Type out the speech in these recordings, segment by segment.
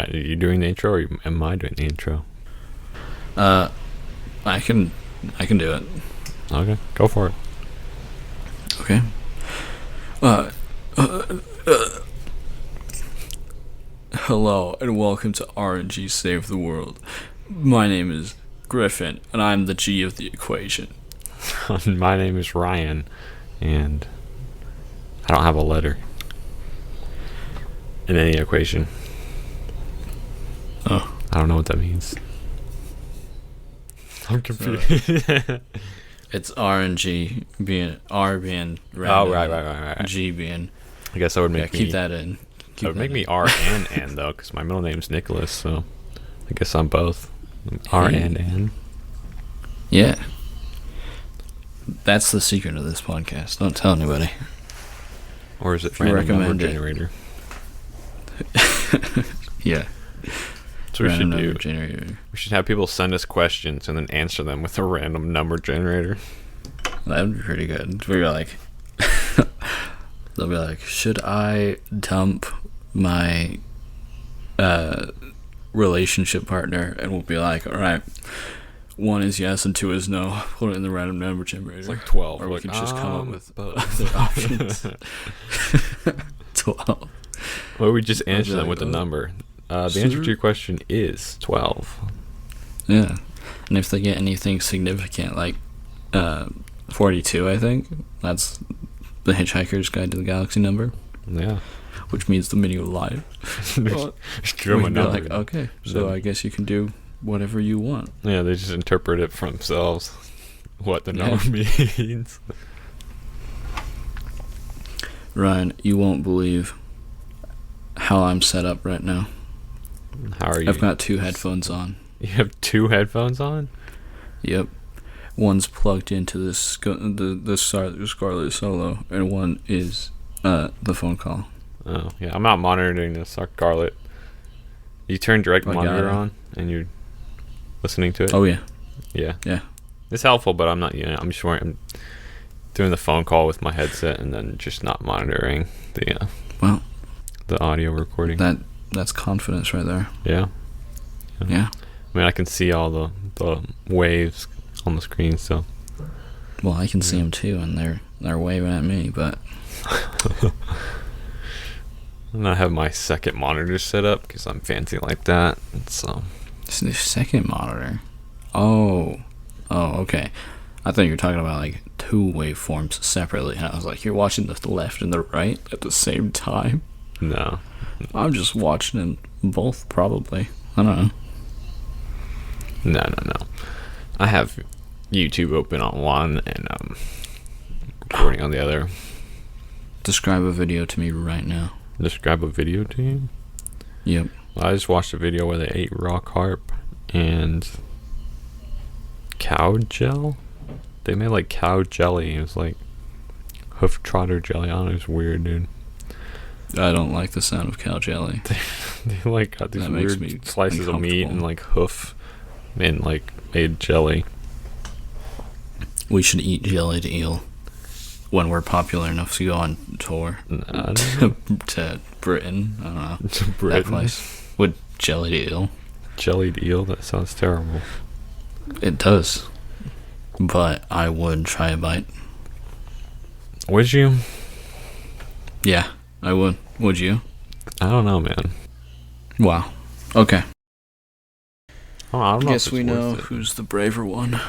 Alright, are you doing the intro or am I doing the intro? I can do it. Okay, go for it. Okay. Hello and welcome to RnG Save the World. My name is Griffin and I'm the G of the equation. My name is Ryan, and I don't have a letter in any equation. Oh. I don't know what that means. I'm confused. It's RnG being R being random. Oh, right. G being. I guess that would make me. Keep that in. That would make me R and N though, because my middle name's Nicholas, so I guess I'm both. R and N. Yeah. That's the secret of this podcast. Don't tell anybody. Or is it We random number recommend it. generator? Yeah. That's what we should Random do. number generator. We should have people send us questions and then answer them with a random number generator. That would be pretty good. We're like, they'll be like, should I dump my relationship partner? And we'll be like, all right, 1 is yes and 2 is no. Put it in the random number generator. It's like 12. Or we like, can just come up with both. other options. 12. Well, we just answer be them like, with a number. The sure. answer to your question is 12. Yeah. And if they get anything significant, like 42, I think, that's the Hitchhiker's Guide to the Galaxy number, Yeah. which means the meaning of life. Just give them a We'd be number. like, okay, so I guess you can do whatever you want. Yeah, they just interpret it for themselves, what the Yeah. number means. Ryan, you won't believe how I'm set up right now. How are you? I've got 2 headphones on. You have 2 headphones on? Yep. One's plugged into the Scarlet Solo, and one is the phone call. Oh, yeah. I'm not monitoring this, Scarlet. You turn direct monitor on, and you're listening to it? Oh, yeah. Yeah. Yeah. It's helpful, but I'm not, I'm just I'm doing the phone call with my headset and then just not monitoring the audio recording. That's confidence right there. Yeah. Yeah. I mean, I can see all the waves on the screen, so. Well, I can see them too, and they're waving at me, but. And I have my second monitor set up because I'm fancy like that. So. It's the second monitor. Oh, okay. I thought you were talking about like 2 waveforms separately, and I was like, you're watching the left and the right at the same time? No. I'm just watching them both, probably. I don't know. No. I have YouTube open on one and recording on the other. Describe a video to me right now. Describe a video to you? Yep. I just watched a video where they ate raw carp and cow gel. They made like cow jelly. It was like hoof trotter jelly. I don't know. It was weird, dude. I don't like the sound of cow jelly. They like got these That makes me weird slices of meat uncomfortable. and like hoof and like made jelly. We should eat jellied eel when we're popular enough to go on tour to Britain. I don't know. To That Britain. place. With jellied eel. Jellied eel? That sounds terrible. It does. But I would try a bite. Would you? Yeah, I would. Would you? I don't know, man. Wow. Okay. I don't know. Guess if we it's know worth it. who's the braver one.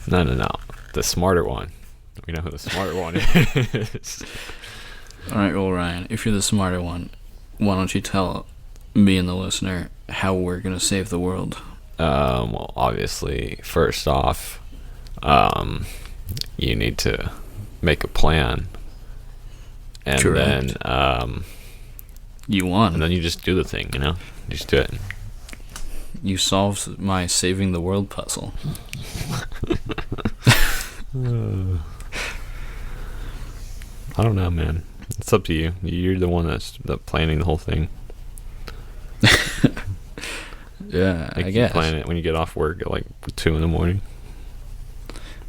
No. The smarter one. We know who the smarter one is. Alright, well, Ryan, if you're the smarter one, why don't you tell me and the listener how we're going to save the world? Well, obviously, first off, you need to make a plan. And Correct. then, You won. and then you just do the thing, You just do it. You solved my saving the world puzzle. I don't know, man. It's up to you. You're the one that's planning the whole thing. Yeah, Like I you guess. plan it when you get off work at like 2 a.m.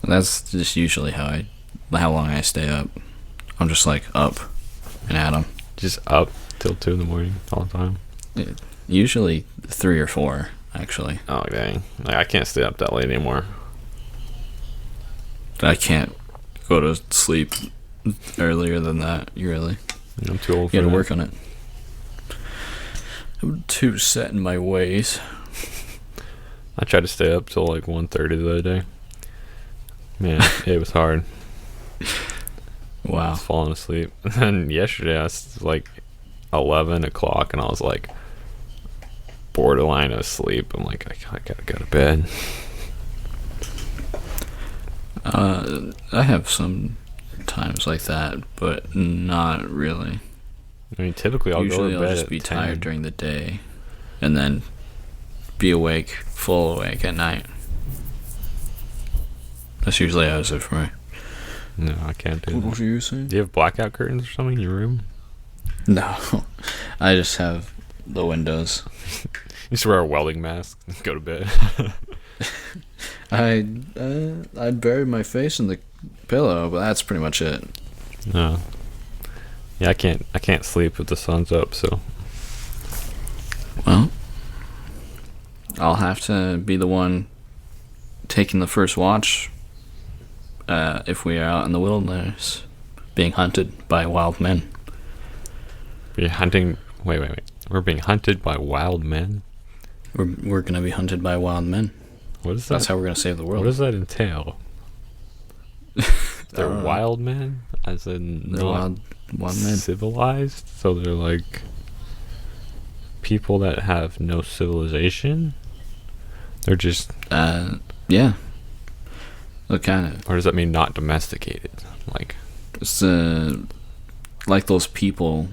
That's just usually how long I stay up. I'm just like up and at 'em. Just up till 2 a.m. all the time. Usually 3 or 4, actually. Oh, dang. Like, I can't stay up that late anymore. I can't go to sleep earlier than that, really. I'm too old for You that. gotta work on it. I'm too set in my ways. I tried to stay up till like 1:30 the other day. Man, it was hard. I Wow. was falling asleep. And then yesterday I was like 11 o'clock and I was like borderline asleep. I'm like, I gotta go to bed. I have some times like that, but not really. I mean, typically Usually go to bed I'll just at be 10. tired during the day and then be awake, full awake at night. That's usually how it's it for me. No, I can't do that. What were you saying? Do you have blackout curtains or something in your room? No. I just have the windows. You just wear a welding mask and go to bed. I'd bury my face in the pillow, but that's pretty much it. No. Yeah, I can't sleep if the sun's up, so. Well, I'll have to be the one taking the first watch if we are out in the wilderness being hunted by wild men. We're hunting. Wait. We're being hunted by wild men? We're going to be hunted by wild men. What is that? That's how we're going to save the world. What does that entail? They're wild men? As in They're wild men. Civilized? So they're like people that have no civilization? They're just... yeah. Look, kind of. Or does that mean not domesticated? Like... It's like those people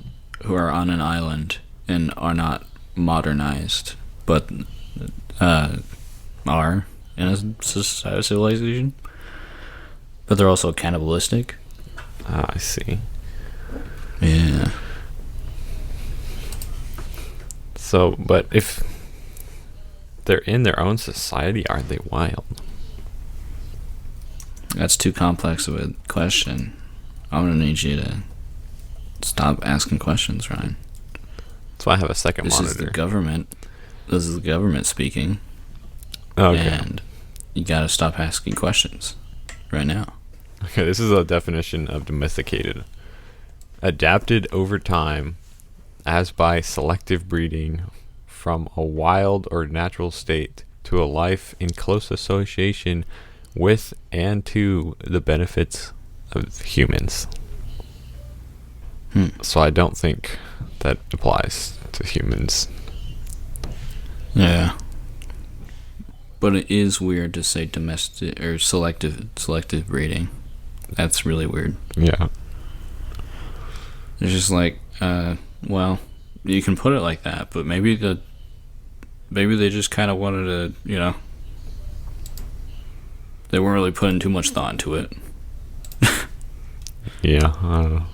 who are on an island and are not modernized, but are in a civilization. But they're also cannibalistic. Ah, I see. Yeah. So, but if they're in their own society, are they wild? That's too complex of a question. I'm going to need you to stop asking questions, Ryan. That's why I have a second monitor. This is the government. This is the government speaking. Okay. And you got to stop asking questions right now. Okay, this is a definition of domesticated. Adapted over time as by selective breeding from a wild or natural state to a life in close association with and to the benefits of humans. So I don't think that applies to humans. Yeah. But it is weird to say domestic or selective breeding. That's really weird. Yeah. It's just like, well, you can put it like that, but maybe they just kind of wanted to, they weren't really putting too much thought into it. Yeah, I don't know.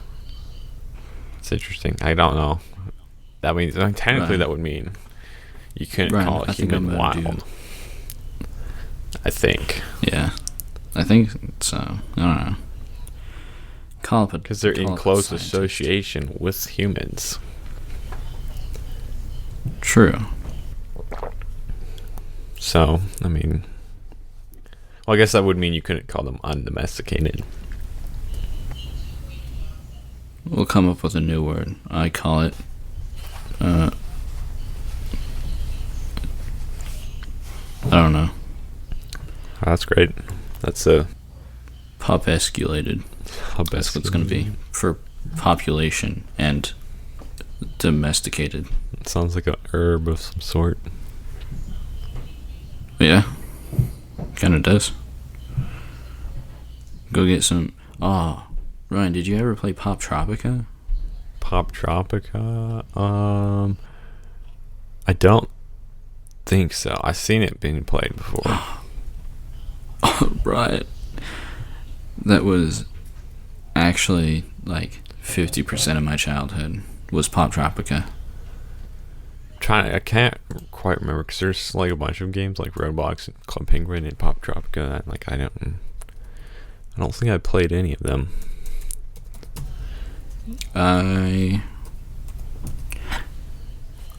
It's interesting. I don't know. That means technically that would mean you couldn't call a human wild. I think. Yeah, I think so. I don't know. Call it because they're in close association with humans. True. So, I mean, well, I guess that would mean you couldn't call them undomesticated. We'll come up with a new word. I call it I don't know. Oh, that's great. That's a popesculated. That's what it's going to be for population and domesticated. It sounds like a herb of some sort. Yeah, kind of does. Go get some. Oh, Ryan, did you ever play Poptropica? Poptropica? I don't think so. I've seen it being played before. Oh, right. That was actually like 50% of my childhood was Poptropica. I can't quite remember because there's like a bunch of games like Roblox, and Club Penguin, and Poptropica. Like I don't think I played any of them.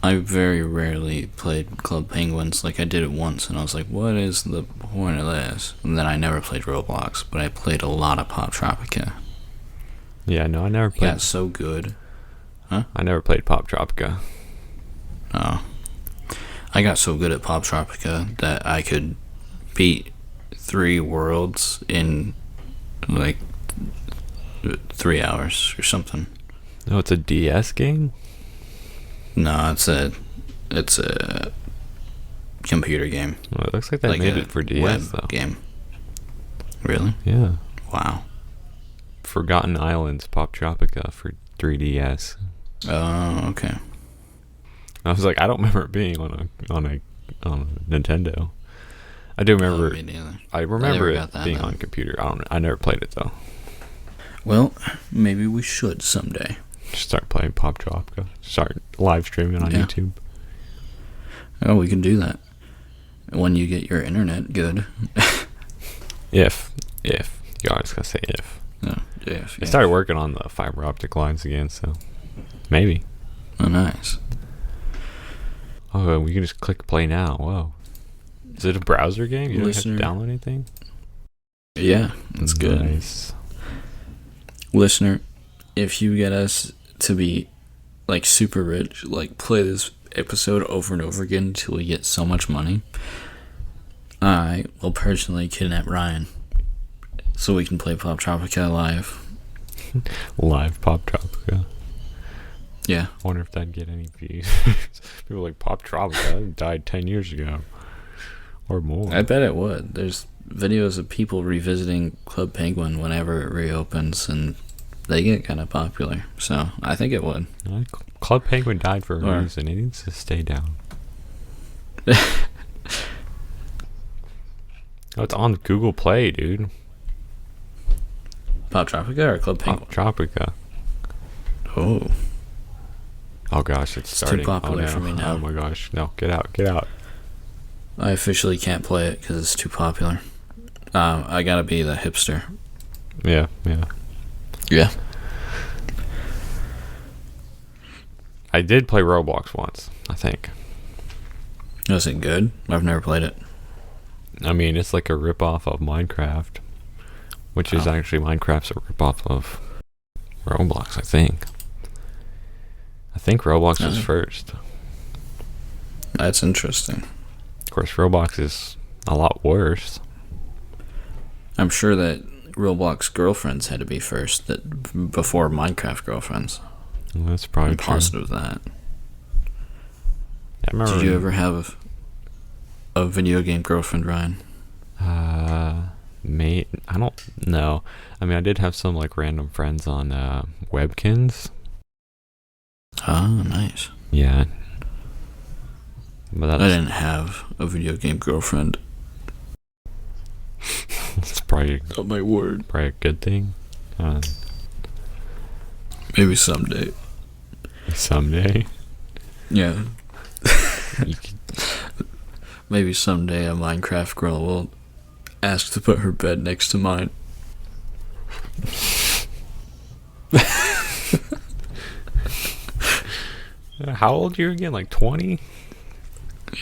I very rarely played Club Penguins. Like, I did it once, and I was like, what is the point of this? And then I never played Roblox, but I played a lot of Poptropica. Yeah, no, I never played. Yeah, so good. Huh? I never played Poptropica. Oh. I got so good at Poptropica that I could beat 3 worlds in, like, 3 hours or something. No, it's a DS game? No, it's a computer game. Well, it looks like they Like made a it for DS, web though. game. Really? Yeah. Wow. Forgotten Islands Poptropica for 3DS. Oh, okay. I was like, I don't remember it being on a Nintendo. I do remember. Me neither. I remember never it got that, being though. on computer. I never played it though. Well, maybe we should someday. Start playing Poptropica. Start live streaming on Yeah. YouTube. Oh, we can do that. When you get your internet good. If you always gotta say if. No, yeah. I started working on the fiber optic lines again, so maybe. Oh, nice. Oh, we can just click play now. Whoa. Is it a browser game? You don't have to Listener. download anything? Yeah, that's good. Nice. Listener, if you get us to be, like, super rich, like, play this episode over and over again until we get so much money, I will personally kidnap Ryan so we can play Poptropica live. Live Poptropica. Yeah. I wonder if that'd get any views. People like Poptropica that died 10 years ago. Or more. I bet it would. There's videos of people revisiting Club Penguin whenever it reopens, and they get kind of popular. So I think it would. Club Penguin died for a Or- reason. It needs to stay down. Oh, it's on Google Play, dude. Poptropica or Club Penguin? Poptropica. Oh. Oh gosh, it's Too starting. popular oh, no. for me now. Oh my gosh, no! Get out! Get out! I officially can't play it because it's too popular. I gotta be the hipster. Yeah, yeah. Yeah. I did play Roblox once, I think. Was it good? I've never played it. I mean, it's like a ripoff of Minecraft, which is actually Minecraft's a ripoff of Roblox, I think. I think Roblox was first. That's interesting. Of course, Roblox is a lot worse. I'm sure that Roblox Girlfriends had to be first before Minecraft Girlfriends. Well, that's probably I'm true. positive of that. I remember. Did you ever have a video game girlfriend, Ryan? Mate, I don't know. I mean, I did have some like random friends on Webkins. Oh, nice. Yeah. But that's I didn't have a video game girlfriend. it's probably Oh, my word. a good thing. Maybe someday. Someday. Yeah. You could- Maybe someday a Minecraft girl will ask to put her bed next to mine. How old are you again? Like 20?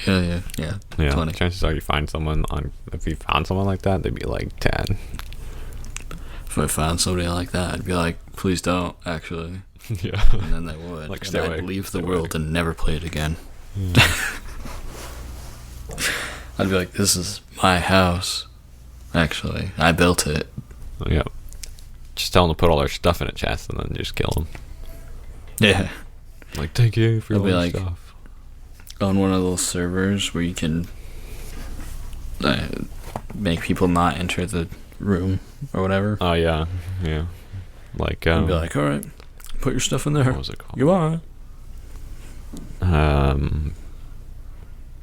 Yeah. Yeah. 20. Chances are you find someone if you found someone like that, they'd be like 10. If I found somebody like that, I'd be like, please don't, actually. Yeah. And then they would. Like, and stay I'd away, leave stay the world and never play it again. Yeah. I'd be like, this is my house. Actually, I built it. Yeah. Just tell them to put all their stuff in a chest and then just kill them. Yeah. Like, thank you for I'll all be your like- stuff. On one of those servers where you can make people not enter the room or whatever. Oh, yeah. Yeah. Like, I'd be like, all right, put your stuff in there. what was it called? Goodbye.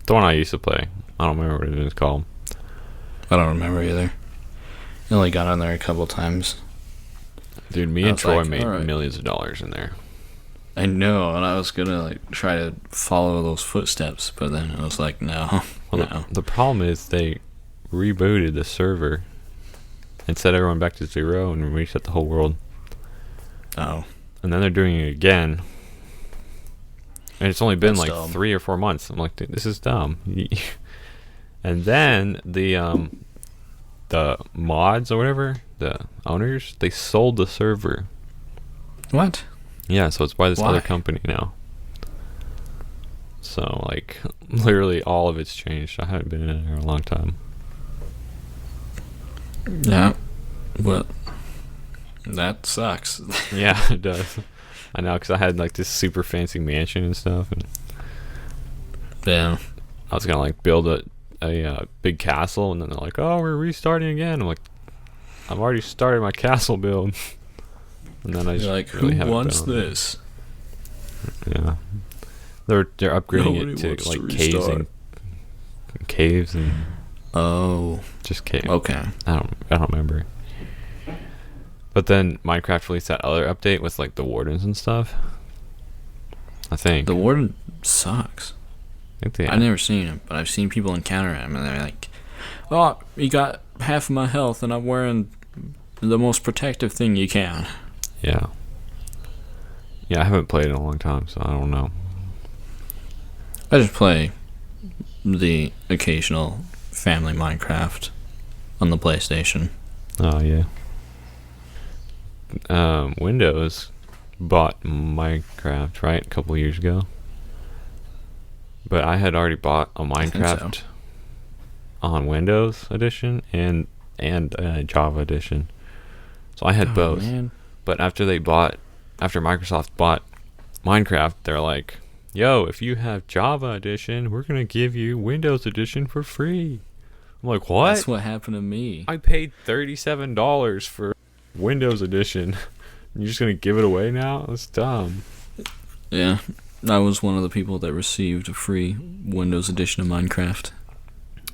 The one I used to play. I don't remember what it is called. I don't remember either. I only got on there a couple times. Dude, me I and was Troy like, made alright. millions of dollars in there. I know, and I was gonna like try to follow those footsteps, but then I was like, no, Well, no. the problem is they rebooted the server and set everyone back to 0 and reset the whole world. Oh, And then they're doing it again. And it's only been That's like dumb. 3 or 4 months. I'm like, dude, this is dumb. And then the mods or whatever, the owners, they sold the server. What? Yeah, so it's by this Why? other company now. So like, literally all of it's changed. I haven't been in there in a long time. Yeah. But that sucks. Yeah, it does. I know, because I had like this super fancy mansion and stuff, and Yeah. I was gonna like build a big castle, and then they're like, "Oh, we're restarting again." I'm like, "I've already started my castle build," and then I just You're like, really who haven't wants been on it. this? Yeah, they're upgrading Nobody it to wants to like caves and Oh. just caves. Okay. I don't remember. But then Minecraft released that other update with like the wardens and stuff. I think. The warden sucks. Yeah. I've never seen him, but I've seen people encounter him, and they're like, "Oh, you got half of my health, and I'm wearing the most protective thing you can." Yeah. Yeah, I haven't played in a long time, so I don't know. I just play the occasional family Minecraft on the PlayStation. Oh yeah. Windows bought Minecraft, right, a couple years ago. But I had already bought a Minecraft on Windows edition and Java edition, so I had both. Man. But after Microsoft bought Minecraft, they're like, "Yo, if you have Java edition, we're gonna give you Windows edition for free." I'm like, "What?" That's what happened to me. I paid $37 for Windows edition. You're just gonna give it away now? That's dumb. Yeah, I was one of the people that received a free Windows edition of Minecraft.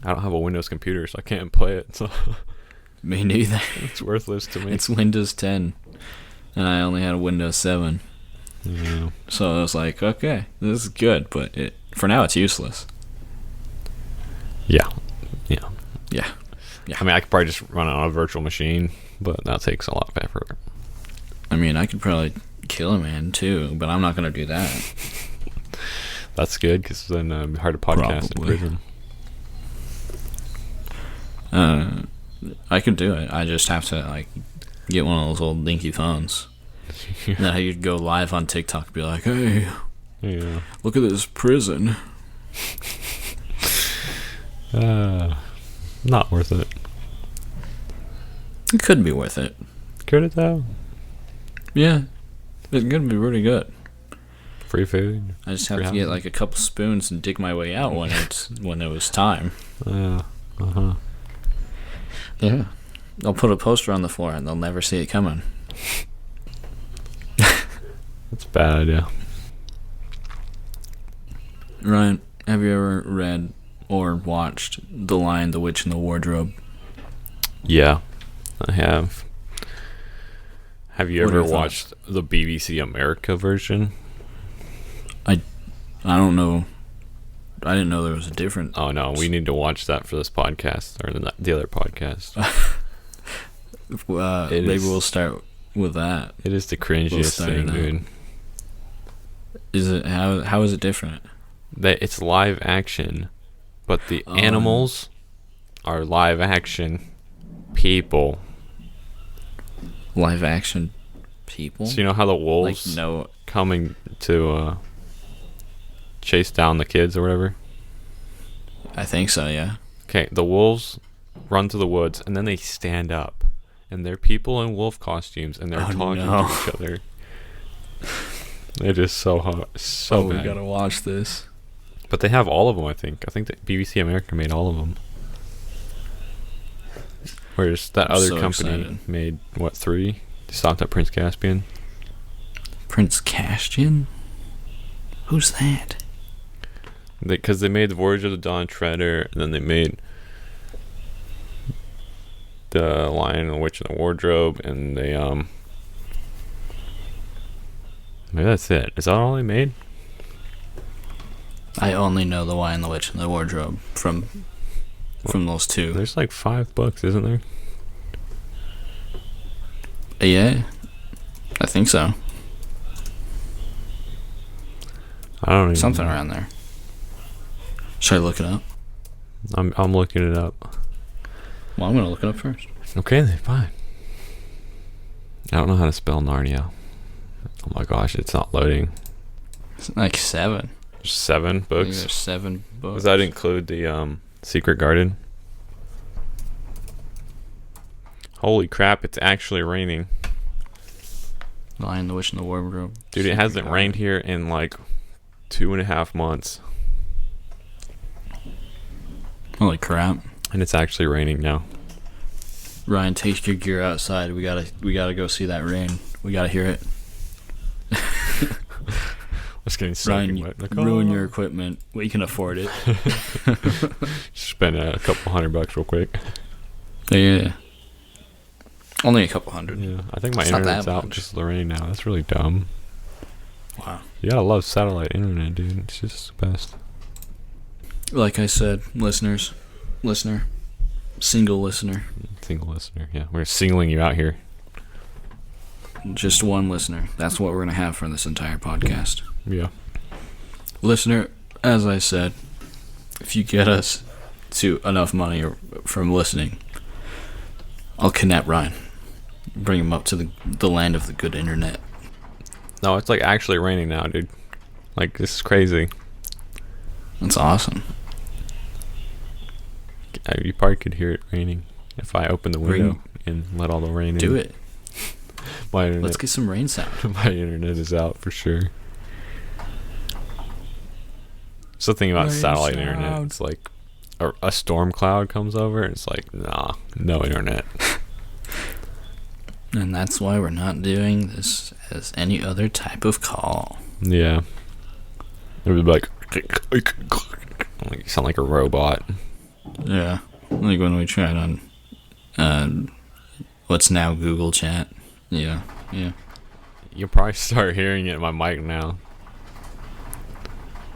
I don't have a Windows computer, so I can't play it. So Me neither. it's worthless to me. It's Windows 10, and I only had a Windows 7. Yeah. So I was like, okay, this is good, but for now it's useless. Yeah. Yeah. I mean, I could probably just run it on a virtual machine, but that takes a lot of effort. I mean, I could probably kill a man too, but I'm not going to do that. That's good, because then it'd be hard to podcast Probably. in prison. I could do it. I just have to, like, get one of those old dinky phones. And then I could go live on TikTok and be like, hey, Yeah. look at this prison. Not worth it. It could be worth it. Could it though? Yeah. It's going to be really good. Free food. I just have Free to get, housing. like, a couple spoons and dig my way out when it was time. Yeah. Uh-huh. Yeah. I'll put a poster on the floor and they'll never see it coming. That's a bad idea. Ryan, have you ever read or watched The Lion, the Witch, and the Wardrobe? Yeah, I have. Have you What are ever your watched the BBC America version? I don't know. I didn't know there was a difference. Oh no, we need to watch that for this podcast or the other podcast. Maybe we'll start with that. It is the We'll cringiest start thing, it out. dude. Is it how is it different? It's live action, but the animals are live action people. Live action people? So you know how the Like wolves no. coming to chase down the kids or whatever? I think so. Yeah. Okay, the wolves run to the woods and then they stand up, and they're people in wolf costumes and they're Oh, talking no. to each other. It is so hot, so we bad. gotta watch this. But they have all of them, I think. I think that BBC America made all of them. Whereas that I'm other so company excited. made, what, 3? They stopped at Prince Caspian. Prince Caspian? Who's that? Because they made The Voyage of the Dawn Treader, and then they made The Lion and the Witch and the Wardrobe, and they, maybe that's it. Is that all they made? I only know The Lion, the Witch, and the Wardrobe from those two. There's like 5 books, isn't there? Yeah, I think so. I don't even Something know. around there. Should I look it up? I'm looking it up. Well, I'm gonna look it up first. Okay, then fine. I don't know how to spell Narnia. Oh my gosh, it's not loading. It's like 7. There's 7 I think books. there's 7 books. Does that include the Secret Garden? Holy crap, it's actually raining. Lion, the Witch, and the Wardrobe. Dude, it hasn't rained here in like 2.5 months. Holy crap. And it's actually raining now. Ryan, take your gear outside. We gotta go see that rain. We gotta hear it. It's getting Ryan, wet. Like, ruin your equipment. We can afford it. Spend a couple $100 real quick. Yeah. Only a couple hundred. Yeah, I think my It's not internet's that out much. because of the rain now. That's really dumb. Wow. You gotta love satellite internet, dude. It's just the best. Like I said, listener, single listener, Single listener. Yeah, we're singling you out here. just one listener. That's what we're gonna have for this entire podcast. Yeah. Listener, as I said, if you get us to enough money from listening, I'll kidnap Ryan, bring him up to the land of the good internet. No, it's like actually raining now, dude. Like, this is crazy. That's awesome. You probably could hear it raining if I open the window and let all the rain in. Do it. My internet. Let's get some rain sound. My internet is out for sure. It's the thing about Rain satellite sound. internet. It's like a storm cloud comes over and it's like, nah, no internet. And that's why we're not doing this as any other type of call. Yeah. It would be like you sound like a robot. Yeah. Like when we tried on what's now Google Chat. Yeah. You'll probably start hearing it in my mic now.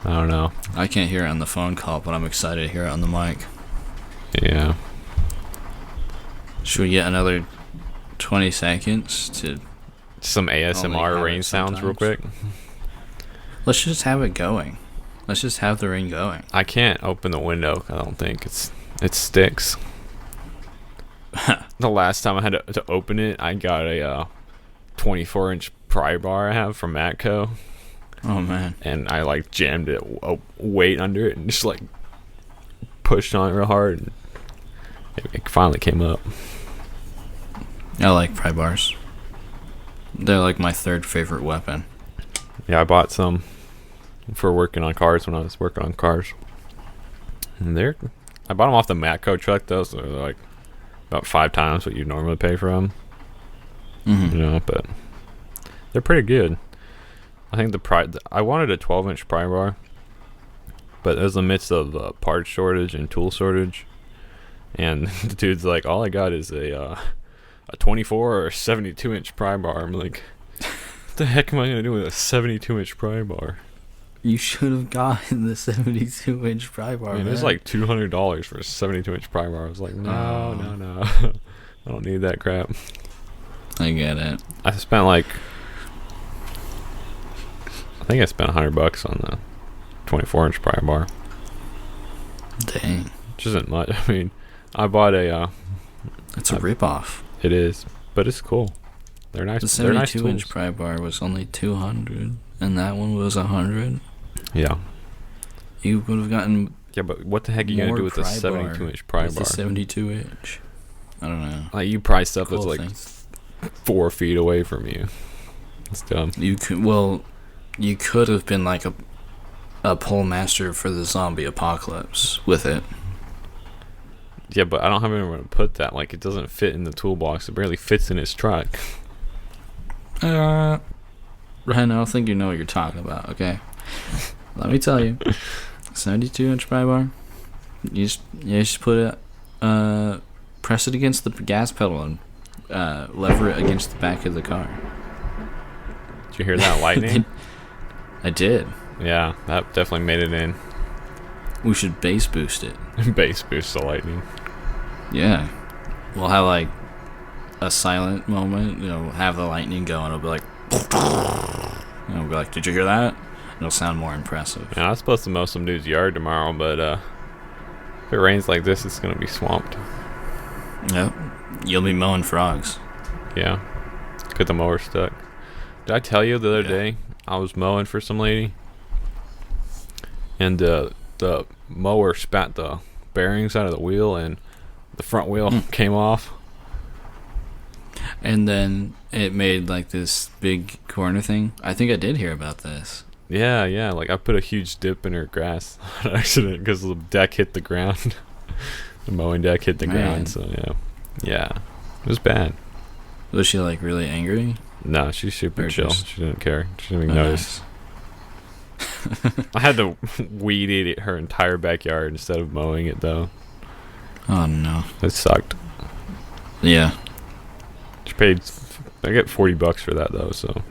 I don't know. I can't hear it on the phone call, but I'm excited to hear it on the mic. Yeah. Should we get another 20 seconds to... Some Only ASMR have rain it sounds real quick. Let's just have it going. Let's just have the rain going. I can't open the window. I don't think it sticks. The last time I had to open it, I got a 24-inch pry bar I have from Matco, Oh, man. and I like jammed it a weight under it and just like pushed on it real hard, and it finally came up. I like pry bars. They're like my third favorite weapon. Yeah, I bought some for working on cars when I was working on cars. And I bought them off the Matco truck though, so they're like about 5 times what you normally pay for them. Mm-hmm. You know, but they're pretty good. I think I wanted a 12-inch pry bar, but it was in the midst of part shortage and tool shortage, and the dude's like, all I got is a 24 or 72-inch pry bar. I'm like, what the heck am I gonna do with a 72-inch pry bar? You should have gotten the 72-inch pry bar. Man, it was man. like $200 for a 72-inch pry bar. I was like, no. I don't need that crap. I get it. I spent $100 on the 24-inch pry bar, Dang. which isn't much. I mean, I bought It's a ripoff. It is, but it's cool. They're nice. The They're nice 72-inch tools. pry bar was only $200, and that one was $100. Yeah. You would have gotten Yeah, but what the heck are you gonna more do with a pry bar 72-inch pry with bar? the 72-inch. I don't know. Like, you pry stuff Cool that's like thing. 4 feet away from you. It's dumb. You could have been like a pole master for the zombie apocalypse with it. Yeah, but I don't have anywhere to put that. Like, it doesn't fit in the toolbox. It barely fits in his truck. Ryan, I don't think you know what you're talking about, okay? Let me tell you. 72-inch pry bar. You just put it, press it against the gas pedal and lever it against the back of the car. Did you hear that lightning? I did. Yeah, that definitely made it in. We should bass boost it. Bass boost the lightning. Yeah. We'll have like a silent moment, have the lightning go and it'll be like, we'll be like, did you hear that? It'll sound more impressive. Yeah, I was supposed to mow some dude's yard tomorrow, but if it rains like this, it's gonna be swamped. Yep. You'll be mowing frogs. Yeah, cause the mower's stuck. Did I tell you the other day I was mowing for some lady, and the mower spat the bearings out of the wheel, and the front wheel came off. And then it made like this big corner thing. I think I did hear about this. Yeah. Like I put a huge dip in her grass on accident because the deck hit the ground. The mowing deck hit the ground. So yeah, it was bad. Was she like really angry? No, she's super Or chill. just- She didn't care. She didn't even notice. Nice. I had to weed eat her entire backyard instead of mowing it though. Oh no. It sucked. Yeah. She paid. I get $40 for that though. So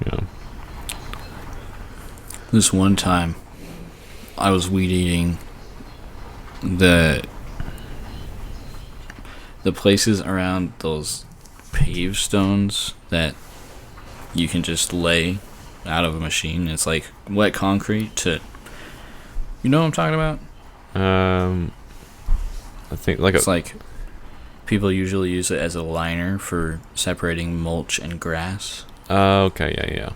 This one time, I was weed eating the places around those pave stones that you can just lay out of a machine. It's like wet concrete to. You know what I'm talking about? I think like It's like people usually use it as a liner for separating mulch and grass. okay, yeah.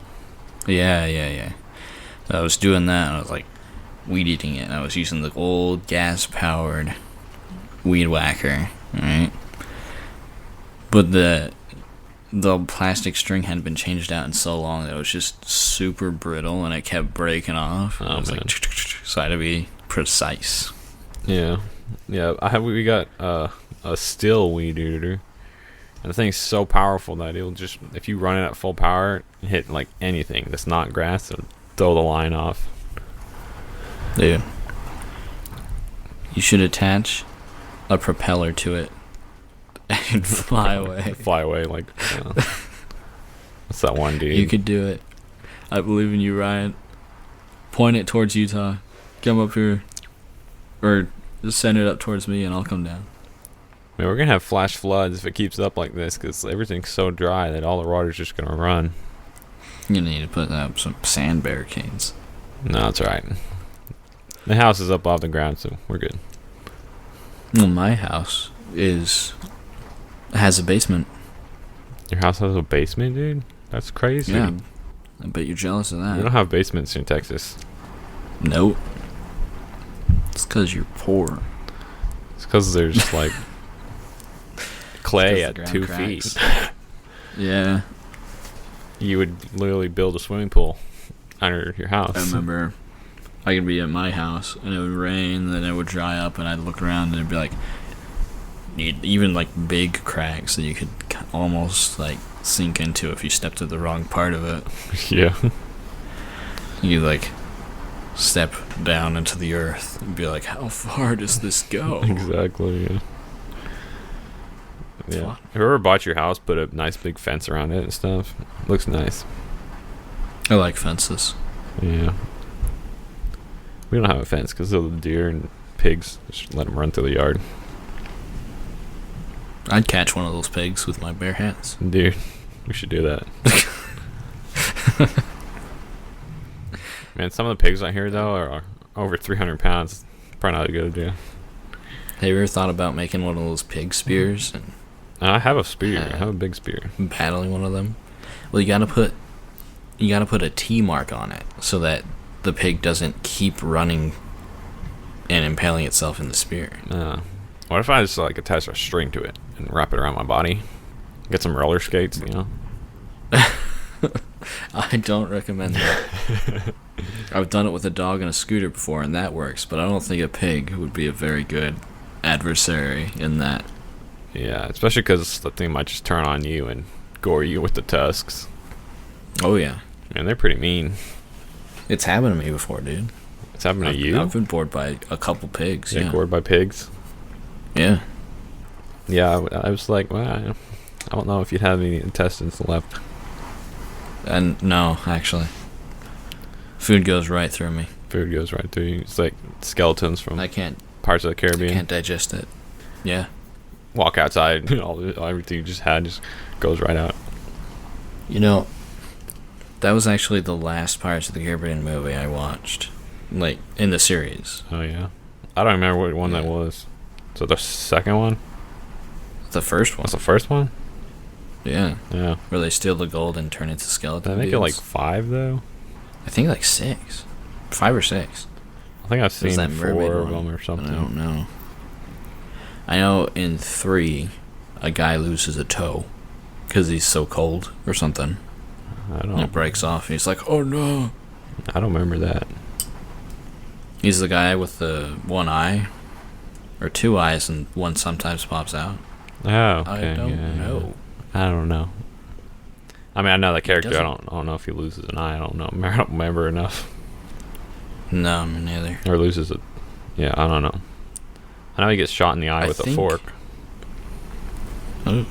Yeah. I was doing that, and I was like weed eating it, and I was using the old gas-powered weed whacker, right? But the plastic string hadn't been changed out in so long that it was just super brittle, and it kept breaking off. Oh, I was man. like, so I had to be precise. Yeah. We got a still weed eater, and the thing's so powerful that it'll just, if you run it at full power, hit like anything that's not grass, it'll throw the line off. Dude, you should attach a propeller to it and fly away. Fly away, like what's that one dude? You could do it. I believe in you, Ryan. Point it towards Utah. Come up here. Or just send it up towards me and I'll come down. Man, we're gonna have flash floods if it keeps up like this, because everything's so dry that all the water's just gonna run. You need to put up some sand barricades. No, that's right. The house is up off the ground, so we're good. Well, my house has a basement. Your house has a basement, dude? That's crazy. Yeah. I bet you're jealous of We that. don't have basements in Texas. Nope. It's because you're poor. It's because there's like clay It's 'cause at the ground 2 cracks. feet. Yeah. You would literally build a swimming pool under your house. I remember I could be at my house and it would rain, then it would dry up, and I'd look around and it'd be like, even like big cracks that you could almost like sink into if you stepped to the wrong part of it. Yeah. You like step down into the earth and be like, how far does this go? Exactly, yeah. It's Yeah. fun. Whoever bought your house put a nice big fence around it and stuff. Looks nice. I like fences. Yeah. We don't have a fence because of the deer and pigs. Just let them run through the yard. I'd catch one of those pigs with my bare hands. Dude, we should do that. Man, some of the pigs out here, though, are over 300 pounds. Probably not a good idea. Have you ever thought about making one of those pig spears and I have a spear. I have a big spear. battling one of them? Well, you gotta put a T mark on it so that the pig doesn't keep running and impaling itself in the spear. What if I just like attach a string to it and wrap it around my body? Get some roller skates, you know? I don't recommend that. I've done it with a dog and a scooter before, and that works, but I don't think a pig would be a very good adversary in that. Yeah, especially because the thing might just turn on you and gore you with the tusks. Oh, yeah. Man, they're pretty mean. It's happened to me before, dude. It's happened to you? I've been bored by a couple pigs, yeah. Gored by pigs? Yeah. Yeah, I was like, well, I don't know if you'd have any intestines left. And no, actually. Food goes right through me. Food goes right through you. It's like skeletons from I can't parts of the Caribbean. can't digest it. Yeah. Walk outside, everything you just had just goes right out. You know, That was actually the last Pirates of the Caribbean movie I watched, like in the series. Oh yeah, I don't remember what one that was. So the second one? The first one. That's the first one? Yeah. Yeah. Where they steal the gold and turn into skeleton. Did I make it like 5 though? I think like 6, 5 or 6. I think I've seen that 4 of them or something. I don't know. I know in 3, a guy loses a toe because he's so cold or something. I don't. And it breaks off, and he's like, "Oh no!" I don't remember that. He's the guy with the one eye, or 2 eyes, and one sometimes pops out. Oh, okay. I don't know. I don't know. I mean, I know the character. I doesn't- don't know if he loses an eye. I don't know. I don't remember enough. No, me neither. Or loses it. Yeah, I don't know. I know he gets shot in the eye with a fork. Oh,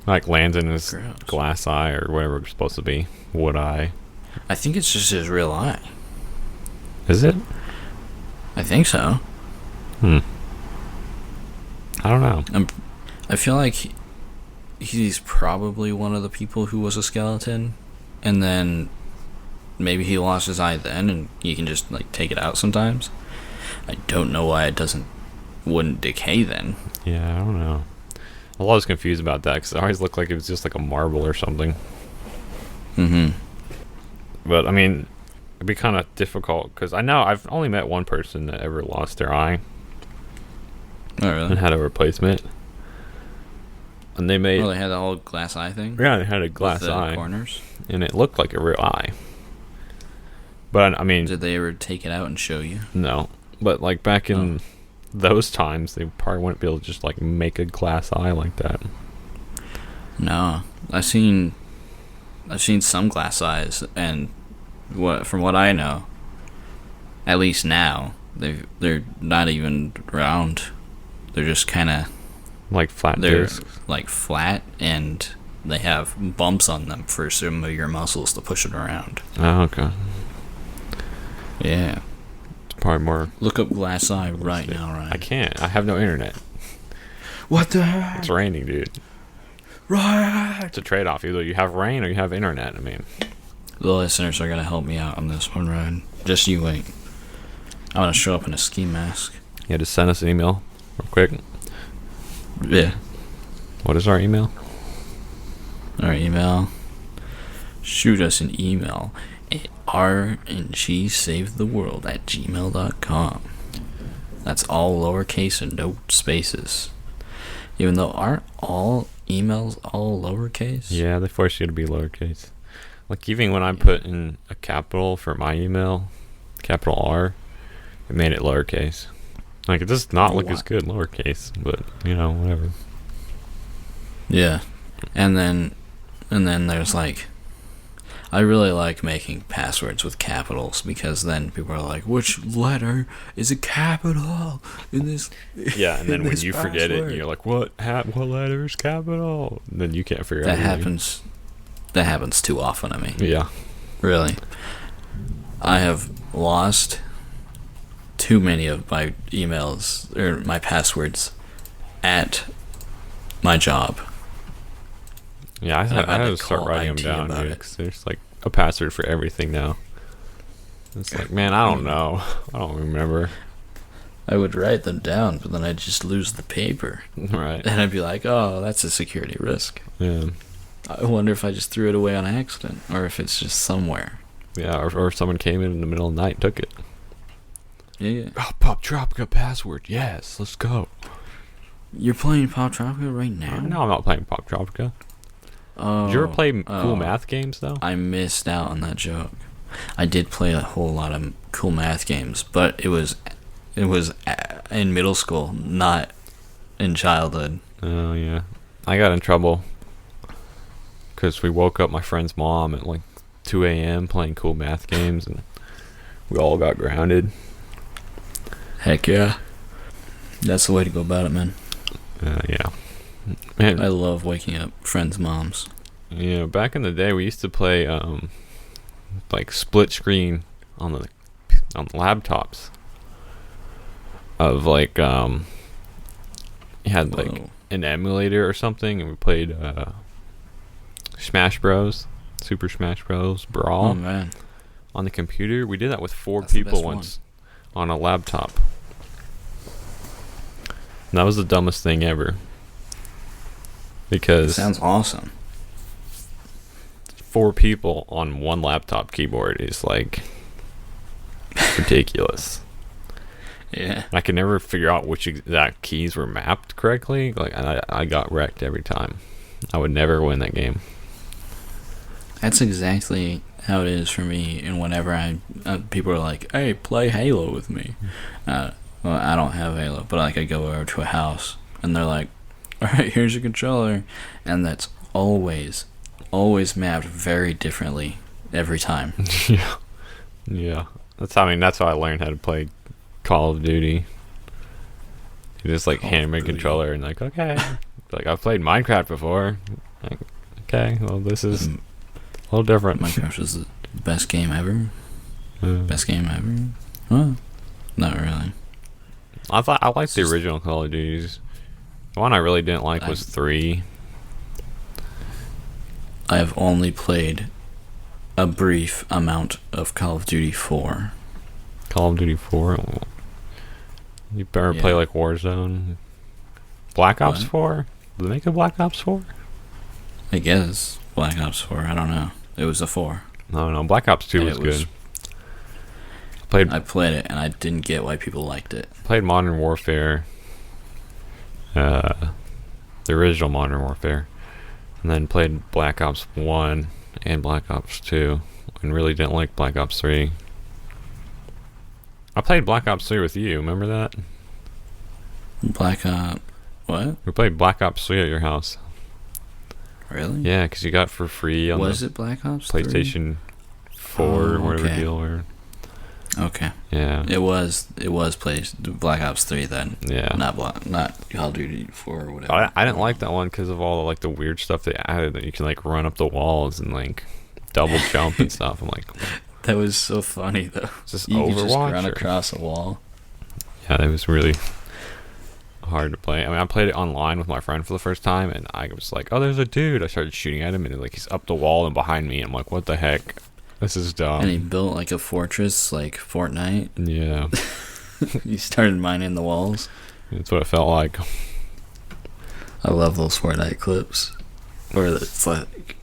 Like lands in his gross. glass eye or whatever it's supposed to be. Wood eye. I think it's just his real eye. Is it? I think so. I don't know. I feel like he's probably one of the people who was a skeleton, and then maybe he lost his eye then, and you can just like take it out sometimes. I don't know why it wouldn't decay then. Yeah, I don't know. I'm always confused about that because it always looked like it was just like a marble or something. Mm-hmm. But I mean, it'd be kind of difficult because I know I've only met one person that ever lost their eye Oh really? and had a replacement. And they made. Oh, they had the whole glass eye thing. Yeah, they had a glass with the eye, corners. and it looked like a real eye. But I mean, Did they ever take it out and show you? no. But like back in those times, they probably wouldn't be able to just like make a glass eye like that. No, I've seen some glass eyes, and from what I know, at least now they're not even round. They're just kind of Like flat they're discs. like flat, and they have bumps on them for some of your muscles to push it around. Oh, okay. Yeah. It's probably more. Look up glass eye right now, Ryan. I can't. I have no internet. What the heck? It's raining, dude. Right. It's a trade-off. Either you have rain or you have internet. I mean, The listeners are gonna help me out on this one, Ryan. Just you wait. I'm gonna show up in a ski mask. yeah, just send us an email real quick. Yeah. What is our email? Our email. Shoot us an email at rngsavetheworld@gmail.com. That's all lowercase and no spaces. Even though aren't all emails all lowercase? Yeah, they force you to be lowercase. Like even when I put in a capital for my email, capital R, it made it lowercase. Like it does not look as good lowercase, but you know, whatever. Yeah. And then there's like, I really like making passwords with capitals because then people are like, which letter is a capital in this? Yeah, and then when this you forget it, password? you're like, what letter is capital? And then you can't figure That out. happens. That happens too often to me. Yeah. Really. I have lost too many of my emails or my passwords at my job. Yeah, I I've had had to to start call writing IT them down, about dude, it. 'cause there's like a password for everything now. It's like, man, I don't know. I don't remember. I would write them down, but then I'd just lose the paper. Right. And I'd be like, oh, that's a security risk. Yeah. I wonder if I just threw it away on accident or if it's just somewhere. Yeah, or someone came in the middle of the night and took it. Yeah. Oh, Poptropica password. Yes, let's go. You're playing Poptropica right now? No, I'm not playing Poptropica. Oh, Did you ever play cool math games, though? I missed out on that joke. I did play a whole lot of cool math games, but it was in middle school, not in childhood. Oh, yeah. I got in trouble because we woke up my friend's mom at like 2 a.m. playing cool math games, and we all got grounded. Heck yeah. That's the way to go about it, man. Yeah. Man, I love waking up friends' moms. you know, back in the day, we used to play like split screen on the laptops of like you had like Whoa. an emulator or something, and we played Smash Bros. Super Smash Bros. Oh Brawl man, on the computer. We did that with 4 That's the people best once on a laptop. And that was the dumbest thing ever. Because sounds awesome. 4 people on one laptop keyboard is like ridiculous. Yeah. I could never figure out which exact keys were mapped correctly. Like I got wrecked every time. I would never win that game. That's exactly how it is for me. And whenever people are like, "Hey, play Halo with me," well, I don't have Halo, but like I go over to a house and they're like, "All right, here's your controller," and that's always mapped very differently every time. Yeah. That's how I learned how to play Call of Duty. You just like hand me a controller and like, okay. Like I've played Minecraft before. Like, okay, well this is a little different. Minecraft is the best game ever. Best game ever? Well, not really. I liked the original Call of Duties. The one I really didn't like was 3. I have only played a brief amount of Call of Duty 4. Call of Duty 4. You better play like Warzone. Black Ops 4? Did they make a Black Ops 4? I guess Black Ops 4. I don't know. It was a 4. No. Black Ops 2 was good. I played it and I didn't get why people liked it. Played Modern Warfare. The original Modern Warfare. And then played Black Ops 1 and Black Ops 2. And really didn't like Black Ops 3. I played Black Ops 3 with you. Remember that? Black Ops... What? We played Black Ops 3 at your house. Really? Yeah, because you got it for free on Was it Black Ops PlayStation 4 or whatever deal. Or okay. Yeah. It was Black Ops 3 then. Yeah. Not Call of Duty 4 or whatever. I didn't like that one because of all the, like the weird stuff they added that you can like run up the walls and like double jump and stuff. I'm like, that was so funny though. Just you could Overwatch just run across a wall. Yeah, it was really hard to play. I mean, I played it online with my friend for the first time, and I was like, "Oh, there's a dude." I started shooting at him, and like he's up the wall and behind me. I'm like, "What the heck? This is dumb." And he built like a fortress, like Fortnite. Yeah. He started mining the walls. That's what it felt like. I love those Fortnite clips where it's like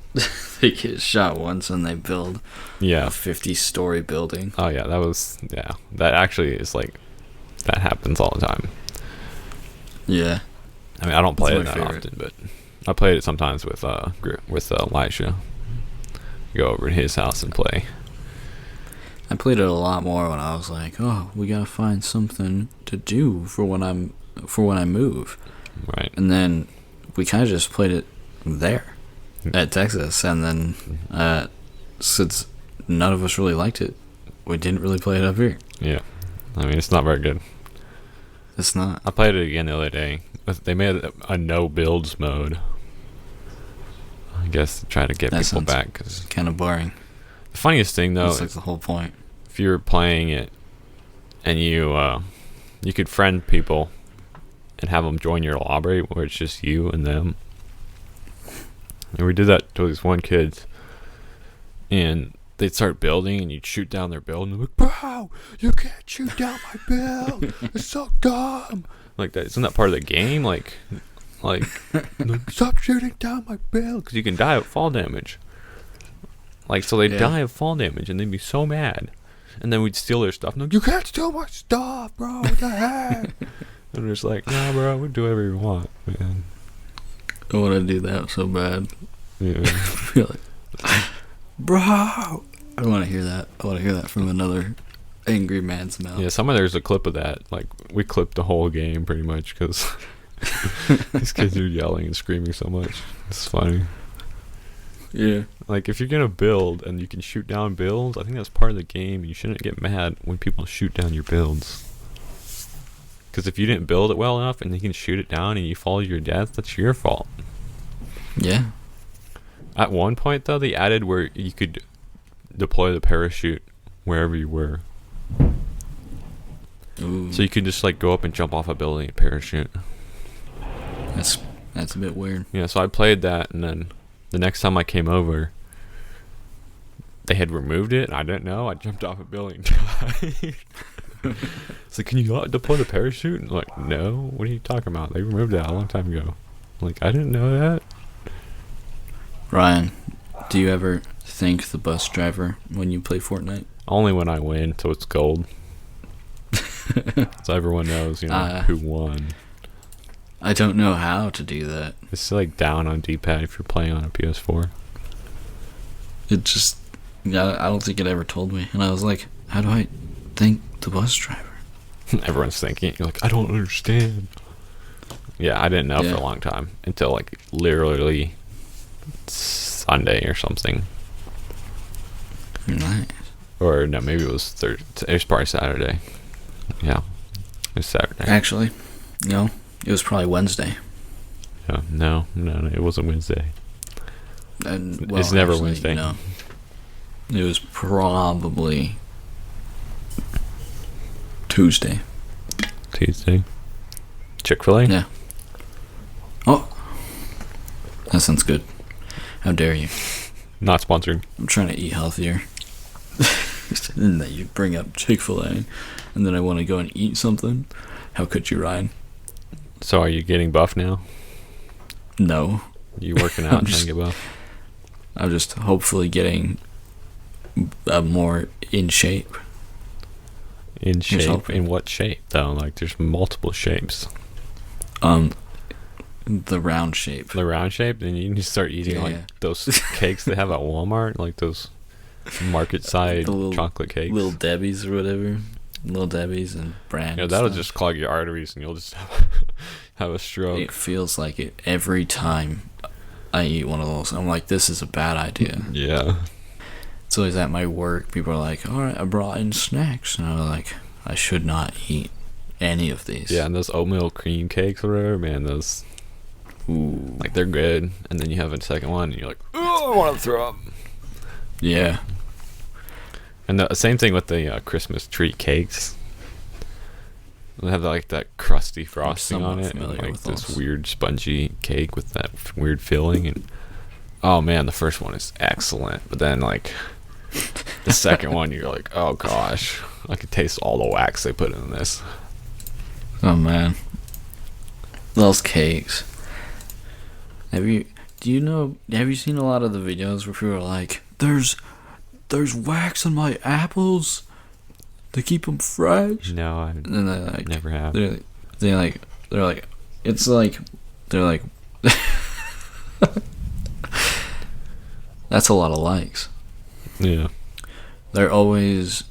they get shot once and they build a 50-story building. Oh yeah, that actually is like that happens all the time. Yeah. I mean, I don't play it that often, but I played it sometimes with Elisha. Go over to his house and play. I played it a lot more when I was like, "Oh, we gotta find something to do for when I move." Right. And then we kind of just played it there at Texas, and then since none of us really liked it, we didn't really play it up here. Yeah. I mean, it's not very good. It's not. I played it again the other day. They made a no builds mode. I guess to try to get people back. Cause kind of boring. the funniest thing though, that's like the whole point. If you were playing it and you could friend people and have them join your lobby where it's just you and them. And we did that to these one kids, and they'd start building, and you'd shoot down their build, and they're like, "Bro, you can't shoot down my build. It's so dumb." Like that, isn't that part of the game? Like, stop shooting down my build, because you can die of fall damage. Like, so they'd die of fall damage, and they'd be so mad, and then we'd steal their stuff. And like, "You can't steal my stuff, bro. What the heck?" And we're just like, "Nah, bro, we do whatever you want, man." I want to do that so bad. Yeah. Like, bro, I want to hear that. I want to hear that from another angry man's mouth. Yeah, there's a clip of that. Like, we clipped the whole game pretty much because these kids are yelling and screaming so much. It's funny. Yeah. Like, if you're gonna build and you can shoot down builds, I think that's part of the game. You shouldn't get mad when people shoot down your builds. Because if you didn't build it well enough and they can shoot it down and you fall to your death, that's your fault. Yeah. At one point, though, they added where you could deploy the parachute wherever you were. Ooh. So you could just, like, go up and jump off a building and parachute. That's a bit weird. Yeah, so I played that, and then the next time I came over, they had removed it, and I didn't know. I jumped off a building and died. It's like, can you not deploy the parachute? And I'm like, no. What are you talking about? They removed that a long time ago. I'm like, I didn't know that. Ryan, do you ever thank the bus driver when you play Fortnite? Only when I win, so it's gold. So everyone knows, who won. I don't know how to do that. It's like down on D-pad if you're playing on a PS4. It just, I don't think it ever told me. And I was like, how do I thank the bus driver? Everyone's thinking, you're like, I don't understand. Yeah, I didn't know for a long time until like literally Sunday or something. Nice. Or no, maybe it was Thursday. It was probably Saturday. Yeah, it was Saturday. Actually, no, it was probably Wednesday. Yeah, no, it wasn't Wednesday. And, it's never Wednesday. It was probably Tuesday. ChickfilA? Yeah. Oh, that sounds good. How dare you? Not sponsored. I'm trying to eat healthier. And then you bring up Chick-fil-A, and then I want to go and eat something. How could you, Ryan? So are you getting buff now? No. You working out and trying to get buff? I'm just hopefully getting more in shape. In shape? In what shape, though? Like, there's multiple shapes. The round shape. The round shape? Then you need to start eating, those cakes they have at Walmart, like those market-side chocolate cakes. Little Debbie's or whatever. Little Debbie's and brand. That'll just clog your arteries and you'll just have a stroke. It feels like it every time I eat one of those. I'm like, this is a bad idea. Yeah. It's always at my work. People are like, all right, I brought in snacks. And I'm like, I should not eat any of these. Yeah, and those oatmeal cream cakes or whatever, man, those... Ooh. Like, they're good. And then you have a second one and you're like, oh, I want to throw up. Yeah. And the same thing with the Christmas tree cakes. They have like that crusty frosting on it, and like this weird spongy cake with that weird filling. And oh man, the first one is excellent, but then like the second one, you're like, oh gosh, I could taste all the wax they put in this. Oh man, those cakes. Have you seen a lot of the videos where people are like, there's wax on my apples to keep them fresh? No, I never have. They're like, it's like, they're like, that's a lot of likes. Yeah. They're always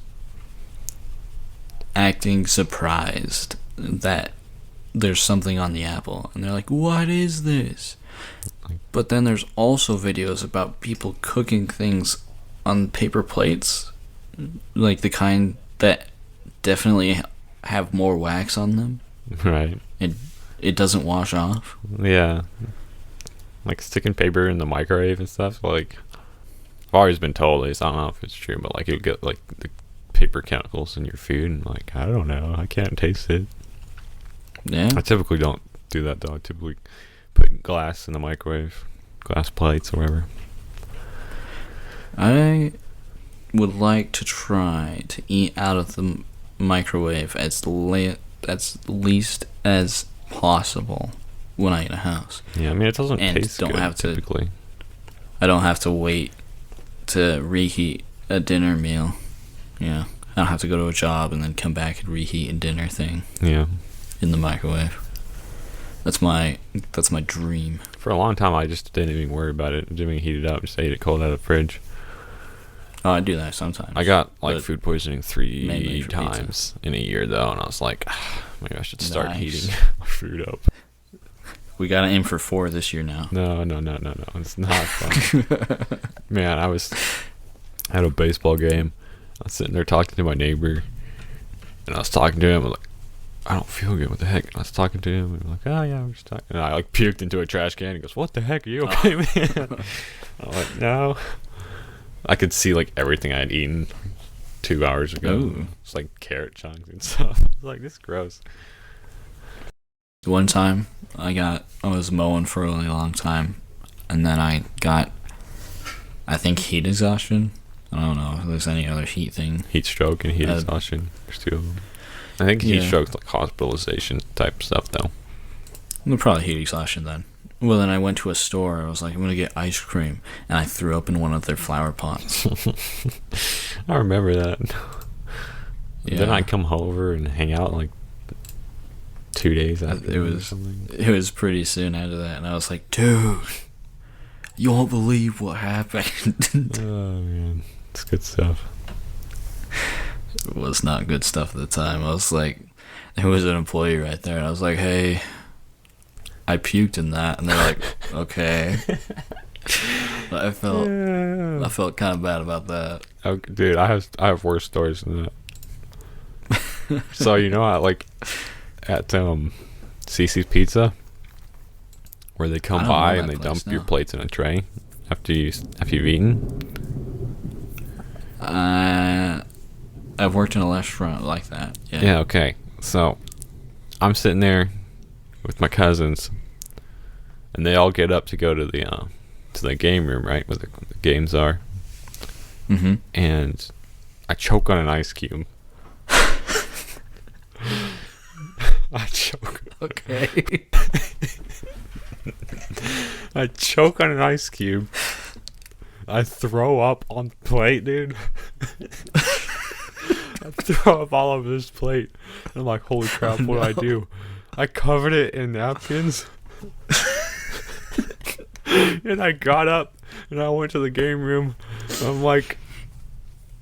acting surprised that there's something on the apple. And they're like, what is this? But then there's also videos about people cooking things on paper plates, like the kind that definitely have more wax on them. Right. It doesn't wash off. Yeah. Like sticking paper in the microwave and stuff. Like, I've always been told this. I don't know if it's true, but like you'll get like the paper chemicals in your food, and like I don't know, I can't taste it. Yeah. I typically don't do that though. I typically put glass in the microwave, glass plates or whatever. I would like to try to eat out of the microwave as least as possible when I eat a house. Yeah, I mean it doesn't taste good typically. I don't have to wait to reheat a dinner meal. Yeah, I don't have to go to a job and then come back and reheat a dinner thing. Yeah, in the microwave. That's my dream. For a long time, I just didn't even worry about it. I didn't even heat it up. Just ate it cold out of the fridge. Oh, I do that sometimes. I got like food poisoning 3 times in a year though, and I was like, maybe I should start heating my food up. We gotta aim for 4 this year now. No. It's not fun. Man, I had a baseball game. I was sitting there talking to my neighbor, and I was talking to him. I'm like, I don't feel good. What the heck? And I was talking to him, and I'm like, oh yeah, we're just talking. And I like puked into a trash can. He goes, what the heck? Are you okay, man? I'm like, no. I could see like everything I'd eaten 2 hours ago. Ooh. It's like carrot chunks and stuff. I was like, this is gross. One time, I was mowing for a really long time, and then I got, I think, heat exhaustion. I don't know if there's any other heat thing. Heat stroke and heat exhaustion. There's 2 of them. I think heat stroke's like hospitalization type stuff, though. Probably heat exhaustion then. Well, then I went to a store. I was like, I'm going to get ice cream. And I threw up in one of their flower pots. I remember that. Yeah. Then I come over and hang out like 2 days after it was pretty soon after that. And I was like, dude, you won't believe what happened. Oh, man. It's good stuff. It was not good stuff at the time. I was like, there was an employee right there. And I was like, hey, I puked in that. And they're like, okay. I felt kind of bad about that. Oh, dude, I have worse stories than that. So you know, like at CC's Pizza, where they come by and they dump your plates in a tray after you've eaten. I've worked in a restaurant like that. Yeah. Yeah. Okay. So I'm sitting there with my cousins, and they all get up to go to the game room, right, where the games are. Mm-hmm. And I choke on an ice cube. I choke. Okay. I choke on an ice cube. I throw up on the plate, dude. I throw up all over this plate. I'm like, holy crap, what do I do? I covered it in napkins. And I got up and I went to the game room. I'm like,